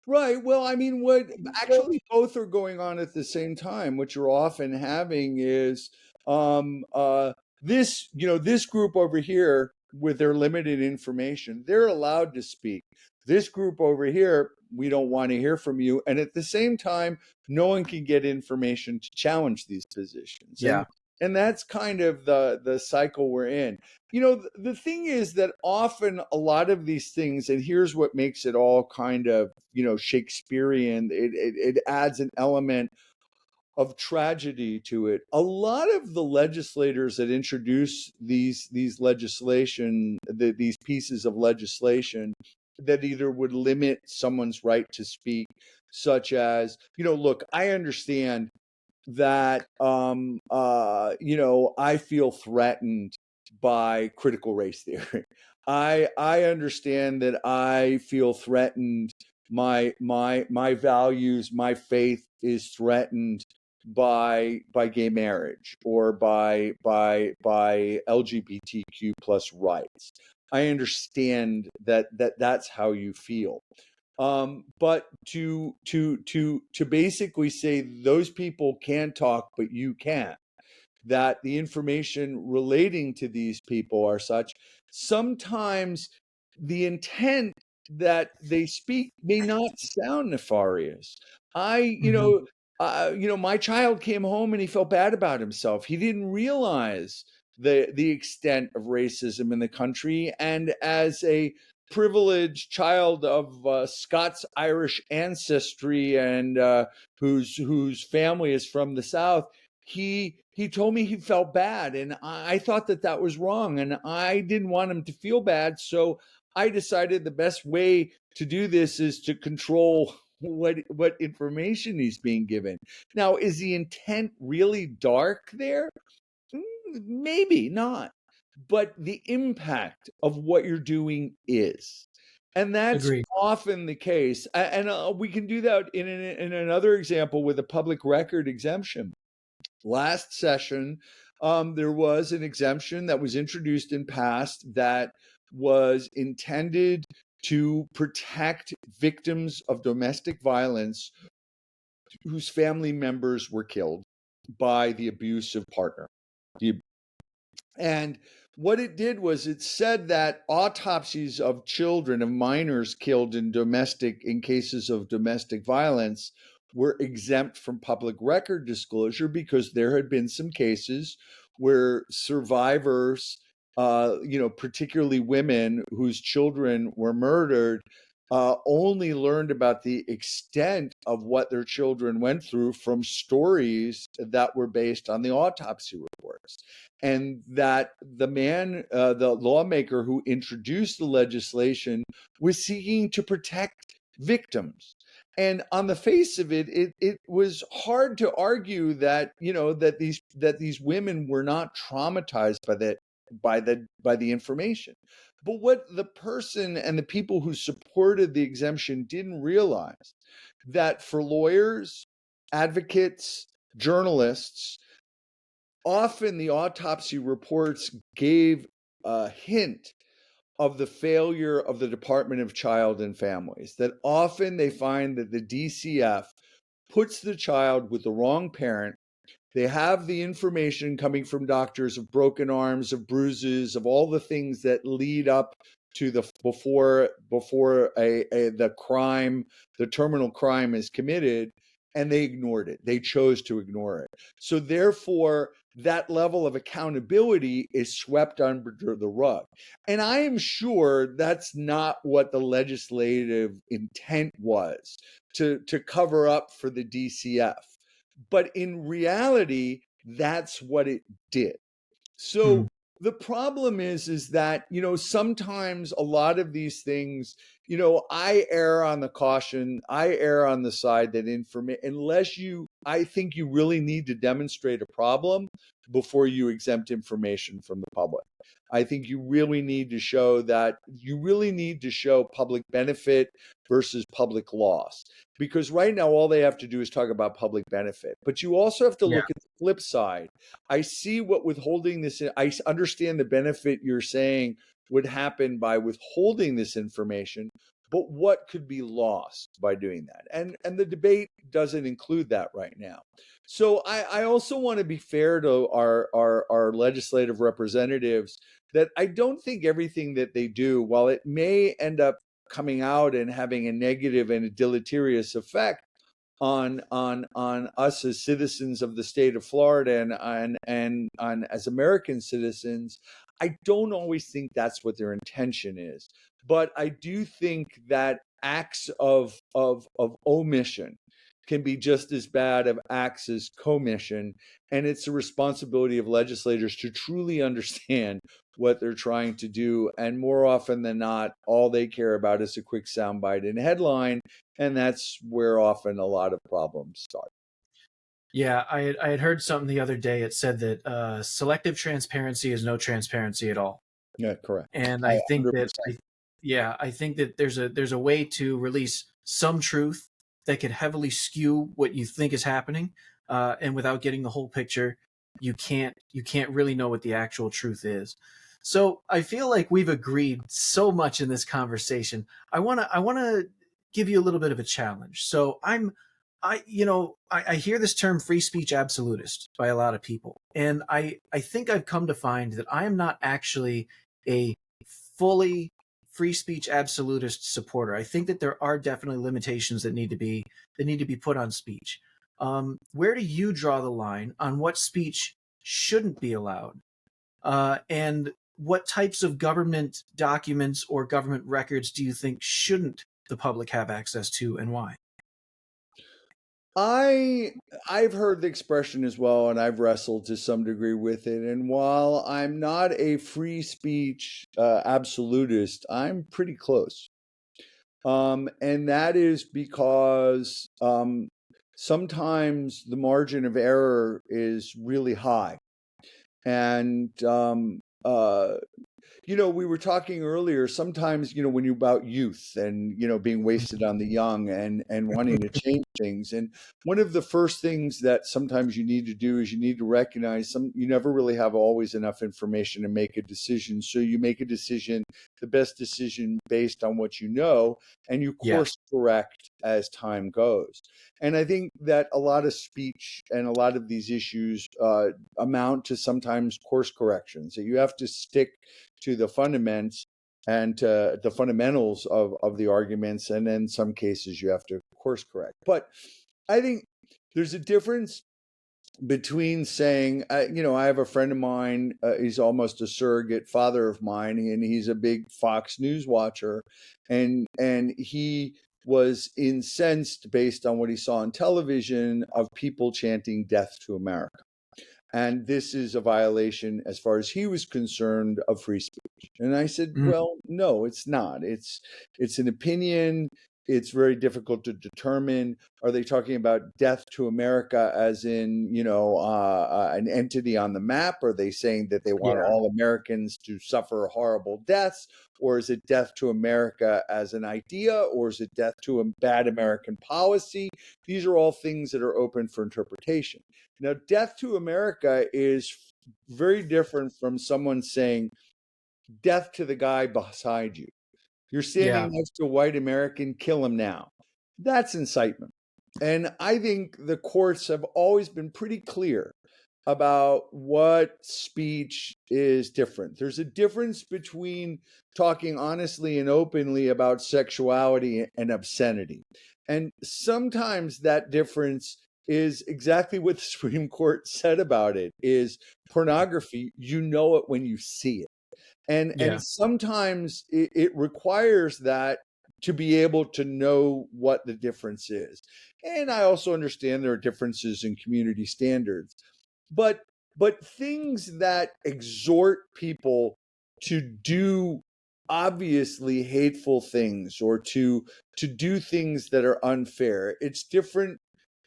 Right. Well, I mean, what actually both are going on at the same time. What you're often having is um, uh, this, this group over here with their limited information, they're allowed to speak. This group over here, we don't want to hear from you. And at the same time, no one can get information to challenge these positions. Yeah, And that's kind of the cycle we're in. The thing is that often a lot of these things, and here's what makes it all kind of, Shakespearean, it adds an element of tragedy to it. A lot of the legislators that introduce these legislation, these pieces of legislation that either would limit someone's right to speak, such as, look, I understand that I feel threatened by critical race theory. I understand that I feel threatened. My values, my faith is threatened by gay marriage or by LGBTQ plus rights. I understand that's how you feel. But to basically say those people can talk, but you can't, that the information relating to these people are such, sometimes the intent that they speak may not sound nefarious. I, hmm my child came home and he felt bad about himself. He didn't realize the extent of racism in the country, and as a privileged child of Scots Irish ancestry and whose family is from the South, he told me he felt bad, and I thought that was wrong, and I didn't want him to feel bad, so I decided the best way to do this is to control what information he's being given. Now, is the intent really dark there? Maybe not, but the impact of what you're doing is. And that's agree. often the case. And we can do that in another example with a public record exemption. Last session, there was an exemption that was introduced and passed that was intended to protect victims of domestic violence whose family members were killed by the abusive partner. The and what it did was it said that autopsies of children, of minors killed in cases of domestic violence, were exempt from public record disclosure because there had been some cases where survivors, particularly women whose children were murdered, only learned about the extent of what their children went through from stories that were based on the autopsy reports. And that the lawmaker who introduced the legislation, was seeking to protect victims. And on the face of it, it was hard to argue that these women were not traumatized by the information. But what the person and the people who supported the exemption didn't realize, that for lawyers, advocates, journalists, often the autopsy reports gave a hint of the failure of the Department of Child and Families, that often they find that the DCF puts the child with the wrong parent. They have the information coming from doctors of broken arms, of bruises, of all the things that lead up to the before the crime, the terminal crime is committed, and they ignored it. They chose to ignore it. So therefore, that level of accountability is swept under the rug. And I am sure that's not what the legislative intent was, to cover up for the DCF. But in reality, that's what it did. Mm. So the problem is that, sometimes a lot of these things, I err on the caution, I err on the side that I think you really need to demonstrate a problem before you exempt information from the public. I think you really need to show public benefit versus public loss. Because right now, all they have to do is talk about public benefit. But you also have to Yeah, look at the flip side. I see what withholding this. I understand the benefit you're saying would happen by withholding this information, but what could be lost by doing that? And the debate doesn't include that right now. So I also want to be fair to our legislative representatives, that I don't think everything that they do, while it may end up coming out and having a negative and a deleterious effect on us as citizens of the state of Florida, and on as American citizens, I don't always think that's what their intention is. But I do think that acts of omission can be just as bad of acts as commission, and it's the responsibility of legislators to truly understand what they're trying to do. And more often than not, all they care about is a quick soundbite and headline, and that's where often a lot of problems start. Yeah, I had heard something the other day. It said that selective transparency is no transparency at all. Yeah, correct. And I I think that 100%. I think that there's a way to release some truth that could heavily skew what you think is happening, and without getting the whole picture, you can't really know what the actual truth is. So I feel like we've agreed so much in this conversation. I wanna give you a little bit of a challenge. So I hear this term free speech absolutist by a lot of people, and I think I've come to find that I am not actually a fully free speech absolutist supporter. I think that there are definitely limitations that need to be put on speech. Where do you draw the line on what speech shouldn't be allowed, and what types of government documents or government records do you think shouldn't the public have access to, and why? I I've heard the expression as well, and I've wrestled to some degree with it. And while I'm not a free speech absolutist, I'm pretty close. And that is because sometimes the margin of error is really high, and we were talking earlier, sometimes, when you about youth and, being wasted on the young, and wanting to change things. And one of the first things that sometimes you need to do is you need to recognize you never really have always enough information to make a decision. So you make a decision, the best decision based on what you know, and you Yeah, course correct as time goes. And I think that a lot of speech and a lot of these issues amount to sometimes course corrections, that you have to stick to the fundaments and to the fundamentals of the arguments, and in some cases you have to course correct. But I think there's a difference between saying, I have a friend of mine, he's almost a surrogate father of mine, and he's a big Fox News watcher, and he was incensed based on what he saw on television of people chanting "Death to America." And this is a violation, as far as he was concerned, of free speech. And I said, mm, well, no, it's not. It's an opinion. It's very difficult to determine. Are they talking about death to America as in, an entity on the map? Are they saying that they want yeah, all Americans to suffer horrible deaths? Or is it death to America as an idea? Or is it death to a bad American policy? These are all things that are open for interpretation. Now, death to America is very different from someone saying death to the guy beside you. You're yeah, standing next to a white American, kill him now. That's incitement. And I think the courts have always been pretty clear about what speech is different. There's a difference between talking honestly and openly about sexuality and obscenity. And sometimes that difference is exactly what the Supreme Court said about it, is pornography, you know it when you see it. And yeah, sometimes it requires that to be able to know what the difference is. And I also understand there are differences in community standards, but things that exhort people to do obviously hateful things, or to do things that are unfair, it's different.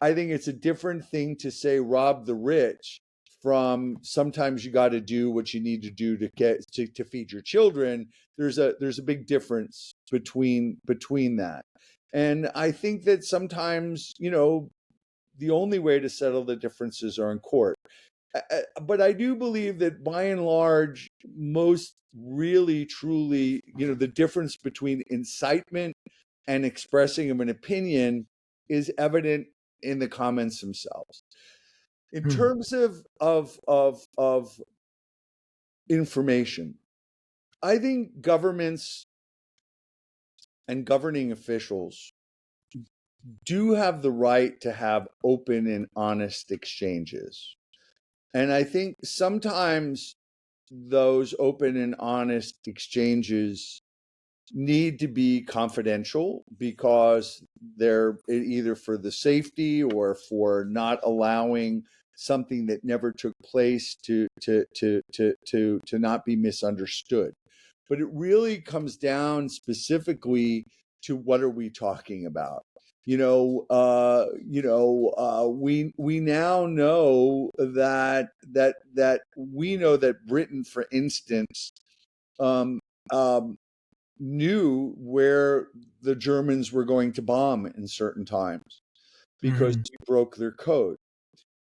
I think it's a different thing to say rob the rich, from sometimes you got to do what you need to do to get to feed your children. There's a big difference between that. And I think that sometimes, the only way to settle the differences are in court. But I do believe that by and large, most really truly, the difference between incitement and expressing of an opinion is evident in the comments themselves. In Hmm. terms of information, I think governments and governing officials do have the right to have open and honest exchanges. And I think sometimes those open and honest exchanges need to be confidential because they're either for the safety or for not allowing something that never took place to not be misunderstood. But it really comes down specifically to what are we talking about. We now know that we know that Britain, for instance, um, um, knew where the Germans were going to bomb in certain times because Hmm. they broke their code.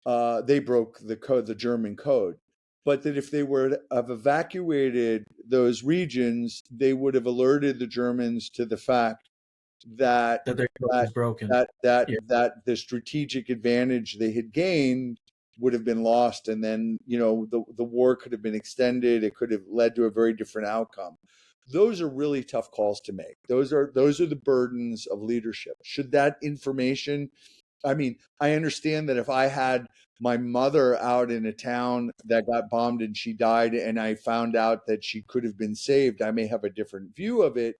They broke the code, the German code. But that if they were to have evacuated those regions, they would have alerted the Germans to the fact that That their code that was broken. that Yeah. the strategic advantage they had gained would have been lost, and then the war could have been extended. It could have led to a very different outcome. Those are really tough calls to make. Those are the burdens of leadership. Should that information, I mean, I understand that if I had my mother out in a town that got bombed and she died, and I found out that she could have been saved, I may have a different view of it.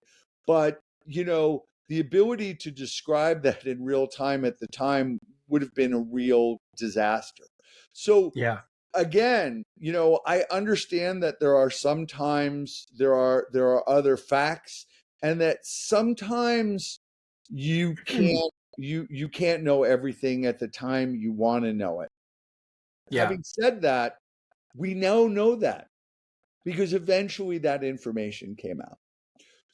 But, the ability to describe that in real time at the time would have been a real disaster. So, Yeah. again, I understand that there are other facts, and that sometimes you can't you can't know everything at the time you want to know it. Yeah. Having said that, we now know that because eventually that information came out.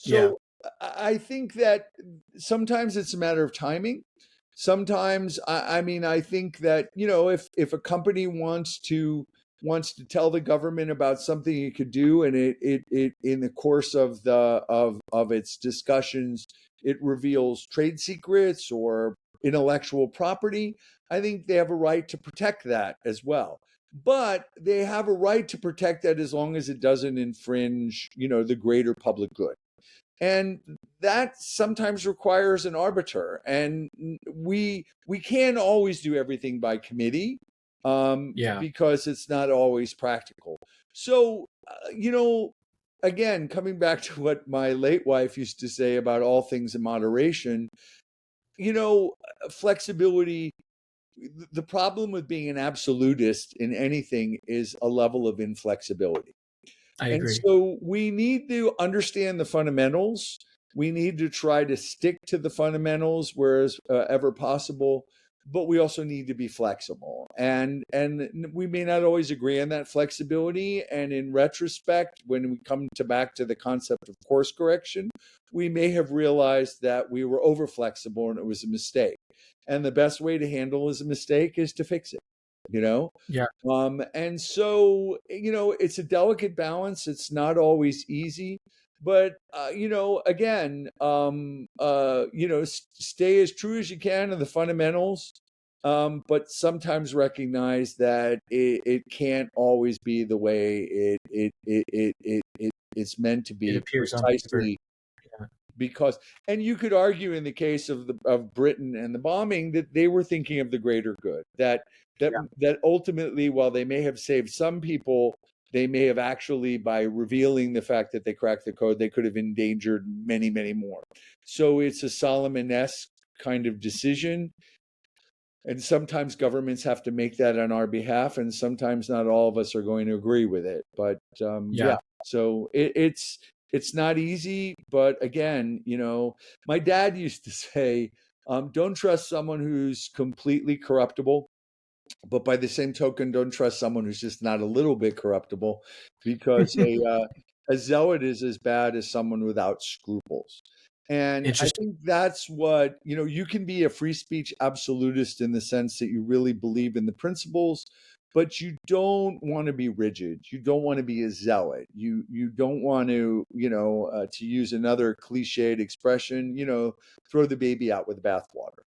Yeah. So I think that sometimes it's a matter of timing. Sometimes I mean I think that if a company wants to tell the government about something it could do, and it in the course of its discussions it reveals trade secrets or intellectual property, I think they have a right to protect that as well. But they have a right to protect that as long as it doesn't infringe, the greater public good. And that sometimes requires an arbiter, and we can't always do everything by committee, Yeah. because it's not always practical. So again, coming back to what my late wife used to say about all things in moderation, you know flexibility. The problem with being an absolutist in anything is a level of inflexibility. I And agree. so we need to understand the fundamentals. We need to try to stick to the fundamentals whereas ever possible, but we also need to be flexible. And we may not always agree on that flexibility. And in retrospect, when we come to back to the concept of course correction, we may have realized that we were over flexible and it was a mistake. And the best way to handle as a mistake is to fix it. You know, Yeah. and so, it's a delicate balance. It's not always easy, but, again, stay as true as you can in the fundamentals, but sometimes recognize that it can't always be the way it's meant to It be, appears on paper. precisely Yeah. because, and you could argue in the case of Britain and the bombing that they were thinking of the greater good, that ultimately, while they may have saved some people, they may have actually, by revealing the fact that they cracked the code, they could have endangered many, many more. So it's a Solomon-esque kind of decision, and sometimes governments have to make that on our behalf, and sometimes not all of us are going to agree with it. But yeah, Yeah. so it's not easy. But again, my dad used to say, don't trust someone who's completely corruptible, but by the same token, don't trust someone who's just not a little bit corruptible, because a zealot is as bad as someone without scruples. And I Interesting. think that's what, you can be a free speech absolutist in the sense that you really believe in the principles, but you don't want to be rigid. You don't want to be a zealot. You don't want to, to use another cliched expression, throw the baby out with the bathwater.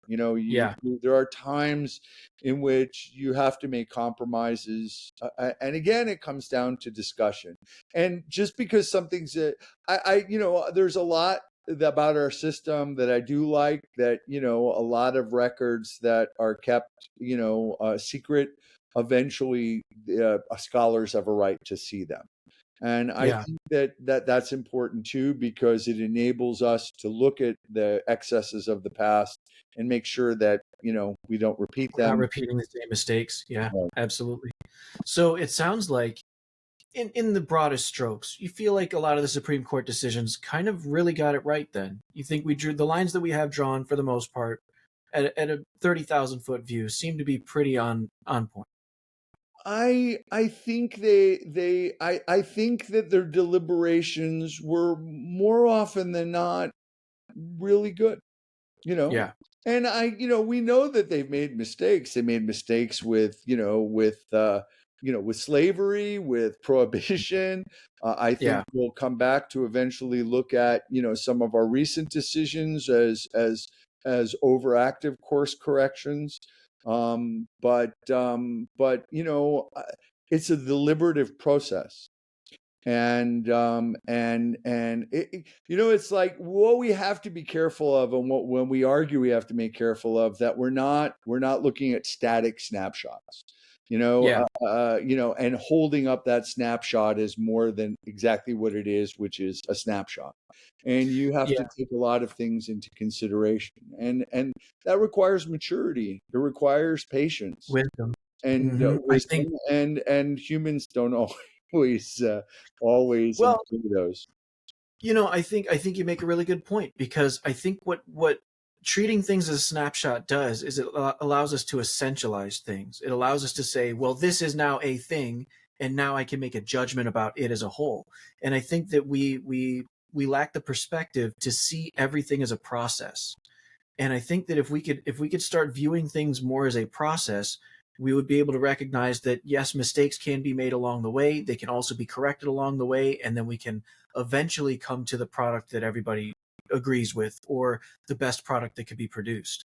Yeah, There are times in which you have to make compromises, and again, it comes down to discussion. And just because something's there's a lot about our system that I do like, that a lot of records that are kept secret, eventually scholars have a right to see them. And I yeah. think that's important too, because it enables us to look at the excesses of the past and make sure that we don't repeat We're not them. repeating the same mistakes. Yeah, Right. absolutely. So it sounds like, in the broadest strokes, you feel like a lot of the Supreme Court decisions kind of really got it right then. You think we drew the lines that we have drawn for the most part at a 30,000 foot view seem to be pretty on point. I think I think that their deliberations were more often than not really good. you know Yeah, and we know that they've made mistakes. They made mistakes with with slavery, with prohibition. I think yeah, we'll come back to eventually look at some of our recent decisions as overactive course corrections. But it's a deliberative process. It's like what we have to be careful of, and what when we argue we have to make careful of, that we're not looking at static snapshots. yeah, And holding up that snapshot is more than exactly what it is, which is a snapshot. And you have to yeah. take a lot of things into consideration, and that requires maturity. It requires patience Wisdom. and I think. wisdom, and humans don't always always Well, employ those. I think you make a really good point, because I think what treating things as a snapshot does is it allows us to essentialize things. It allows us to say, well, this is now a thing, and now I can make a judgment about it as a whole. And I think that we lack the perspective to see everything as a process. And I think that if we could start viewing things more as a process, we would be able to recognize that, yes, mistakes can be made along the way. They can also be corrected along the way, and then we can eventually come to the product that everybody agrees with, or the best product that could be produced.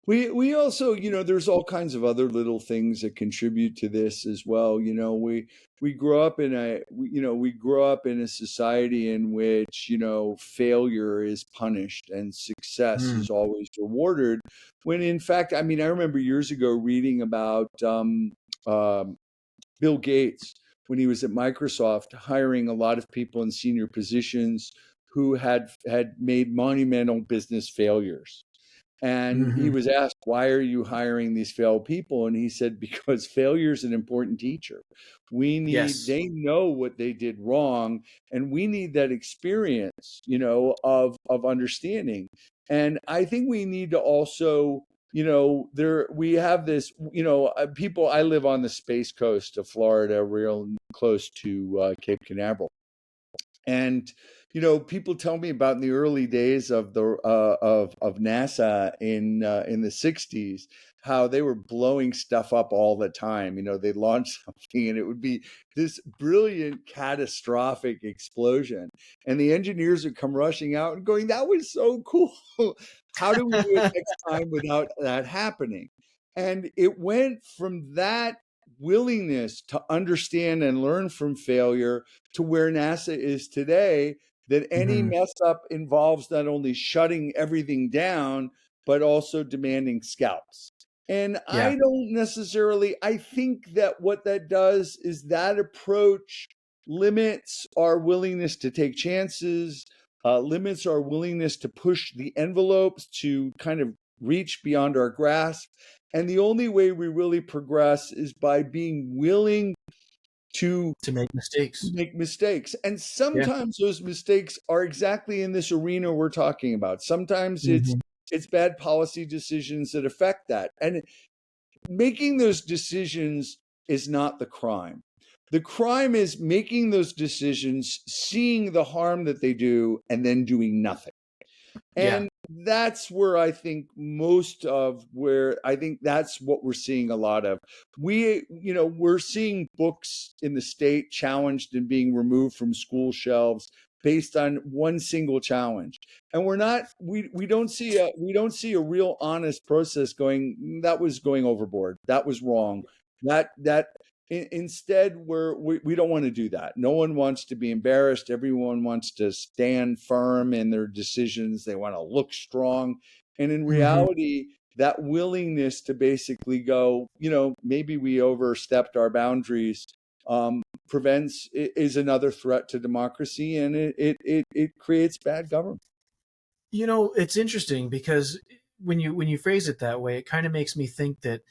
We also, there's all kinds of other little things that contribute to this as well. We grow up in we grow up in a society in which failure is punished and success Mm, is always rewarded. When in fact, I mean, I remember years ago reading about um, Bill Gates, when he was at Microsoft, hiring a lot of people in senior positions who had made monumental business failures. And he hmm was asked, "Why are you hiring these failed people?" And he said, "Because failure is an important teacher. Yes, They know what they did wrong, and we need that experience, of understanding." And I think we need to also, there we have this, people. I live on the space coast of Florida, real close to Cape Canaveral. And people tell me about in the early days of the of NASA in the '60s, how they were blowing stuff up all the time. They'd launch something and it would be this brilliant catastrophic explosion, and the engineers would come rushing out and going, "That was so cool! How do we do it next time without that happening?" And it went from that willingness to understand and learn from failure to where NASA is today, that any hmm mess up involves not only shutting everything down, but also demanding scalps. And yeah, I think that what that does is that approach limits our willingness to take chances, limits our willingness to push the envelopes, to kind of reach beyond our grasp. And the only way we really progress is by being willing to to make mistakes. make mistakes. And Yeah, sometimes those mistakes are exactly in this arena we're talking about. Sometimes hmm it's bad policy decisions that affect that. And making those decisions is not the crime. The crime is making those decisions, seeing the harm that they do, and then doing nothing. Yeah. And that's where I think most of where I think that's what we're seeing a lot of. We're seeing books in the state challenged and being removed from school shelves based on one single challenge. And we don't see a real honest process going, that was going overboard. That was wrong. That instead we don't want to do that. No one wants to be embarrassed. Everyone wants to stand firm in their decisions. They want to look strong. And in Hmm. reality, that willingness to basically go, maybe we overstepped our boundaries, prevents is another threat to democracy, and it creates bad government. It's interesting because when you phrase it that way, it kind of makes me think that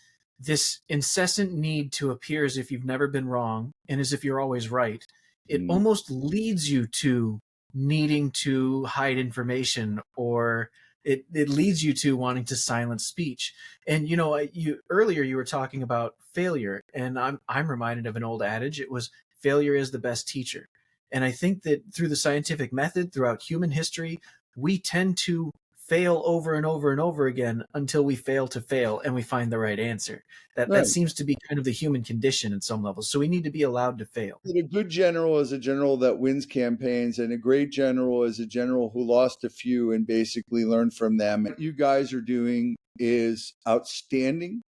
this incessant need to appear as if you've never been wrong and as if you're always right, it Mm, almost leads you to needing to hide information, or it leads you to wanting to silence speech. And you earlier you were talking about failure, and I'm reminded of an old adage. It was failure is the best teacher. And I think that through the scientific method, throughout human history, we tend to fail over and over and over again until we fail to fail and we find the right answer. That right. seems to be kind of the human condition at some levels. So we need to be allowed to fail. A good general is a general that wins campaigns, and a great general is a general who lost a few and basically learned from them. What you guys are doing is outstanding.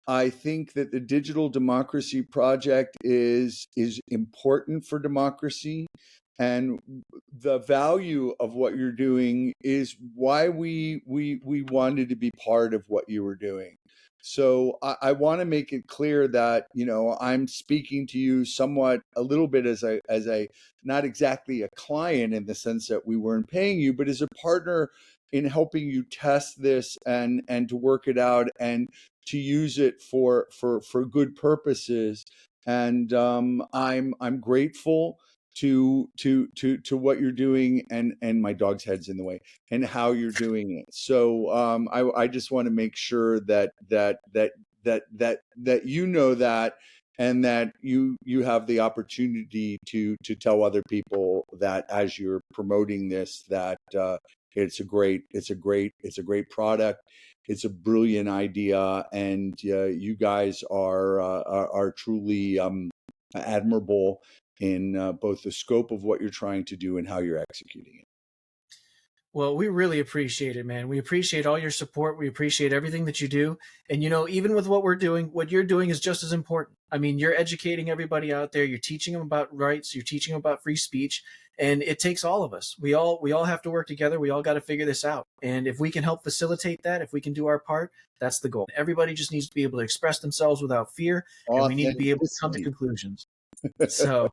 I think that the Digital Democracy Project is important for democracy, and the value of what you're doing is why we wanted to be part of what you were doing. So I want to make it clear that I'm speaking to you somewhat a little bit as a not exactly a client in the sense that we weren't paying you, but as a partner in helping you test this and to work it out and to use it for good purposes. And I'm grateful to what you're doing, and my dog's head's in the way, and how you're doing it. So I just want to make sure that you know that, and that you have the opportunity to tell other people that as you're promoting this, that it's a great product. It's a brilliant idea, and you guys are truly admirable in both the scope of what you're trying to do and how you're executing it. Well, we really appreciate it, man. We appreciate all your support. We appreciate everything that you do. And even with what we're doing, what you're doing is just as important. I mean, you're educating everybody out there. You're teaching them about rights. You're teaching them about free speech. And it takes all of us. We all have to work together. We all got to figure this out. And if we can help facilitate that, if we can do our part, that's the goal. Everybody just needs to be able to express themselves without fear, and we need to be able to come to Authenticity. conclusions. So,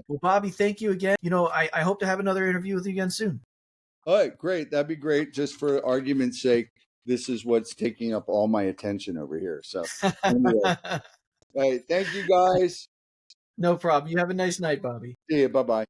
well, Bobby, thank you again. I hope to have another interview with you again soon. All right, great. That'd be great. Just for argument's sake, this is what's taking up all my attention over here. So, anyway, all right, thank you guys. No problem. You have a nice night, Bobby. See you. Bye bye.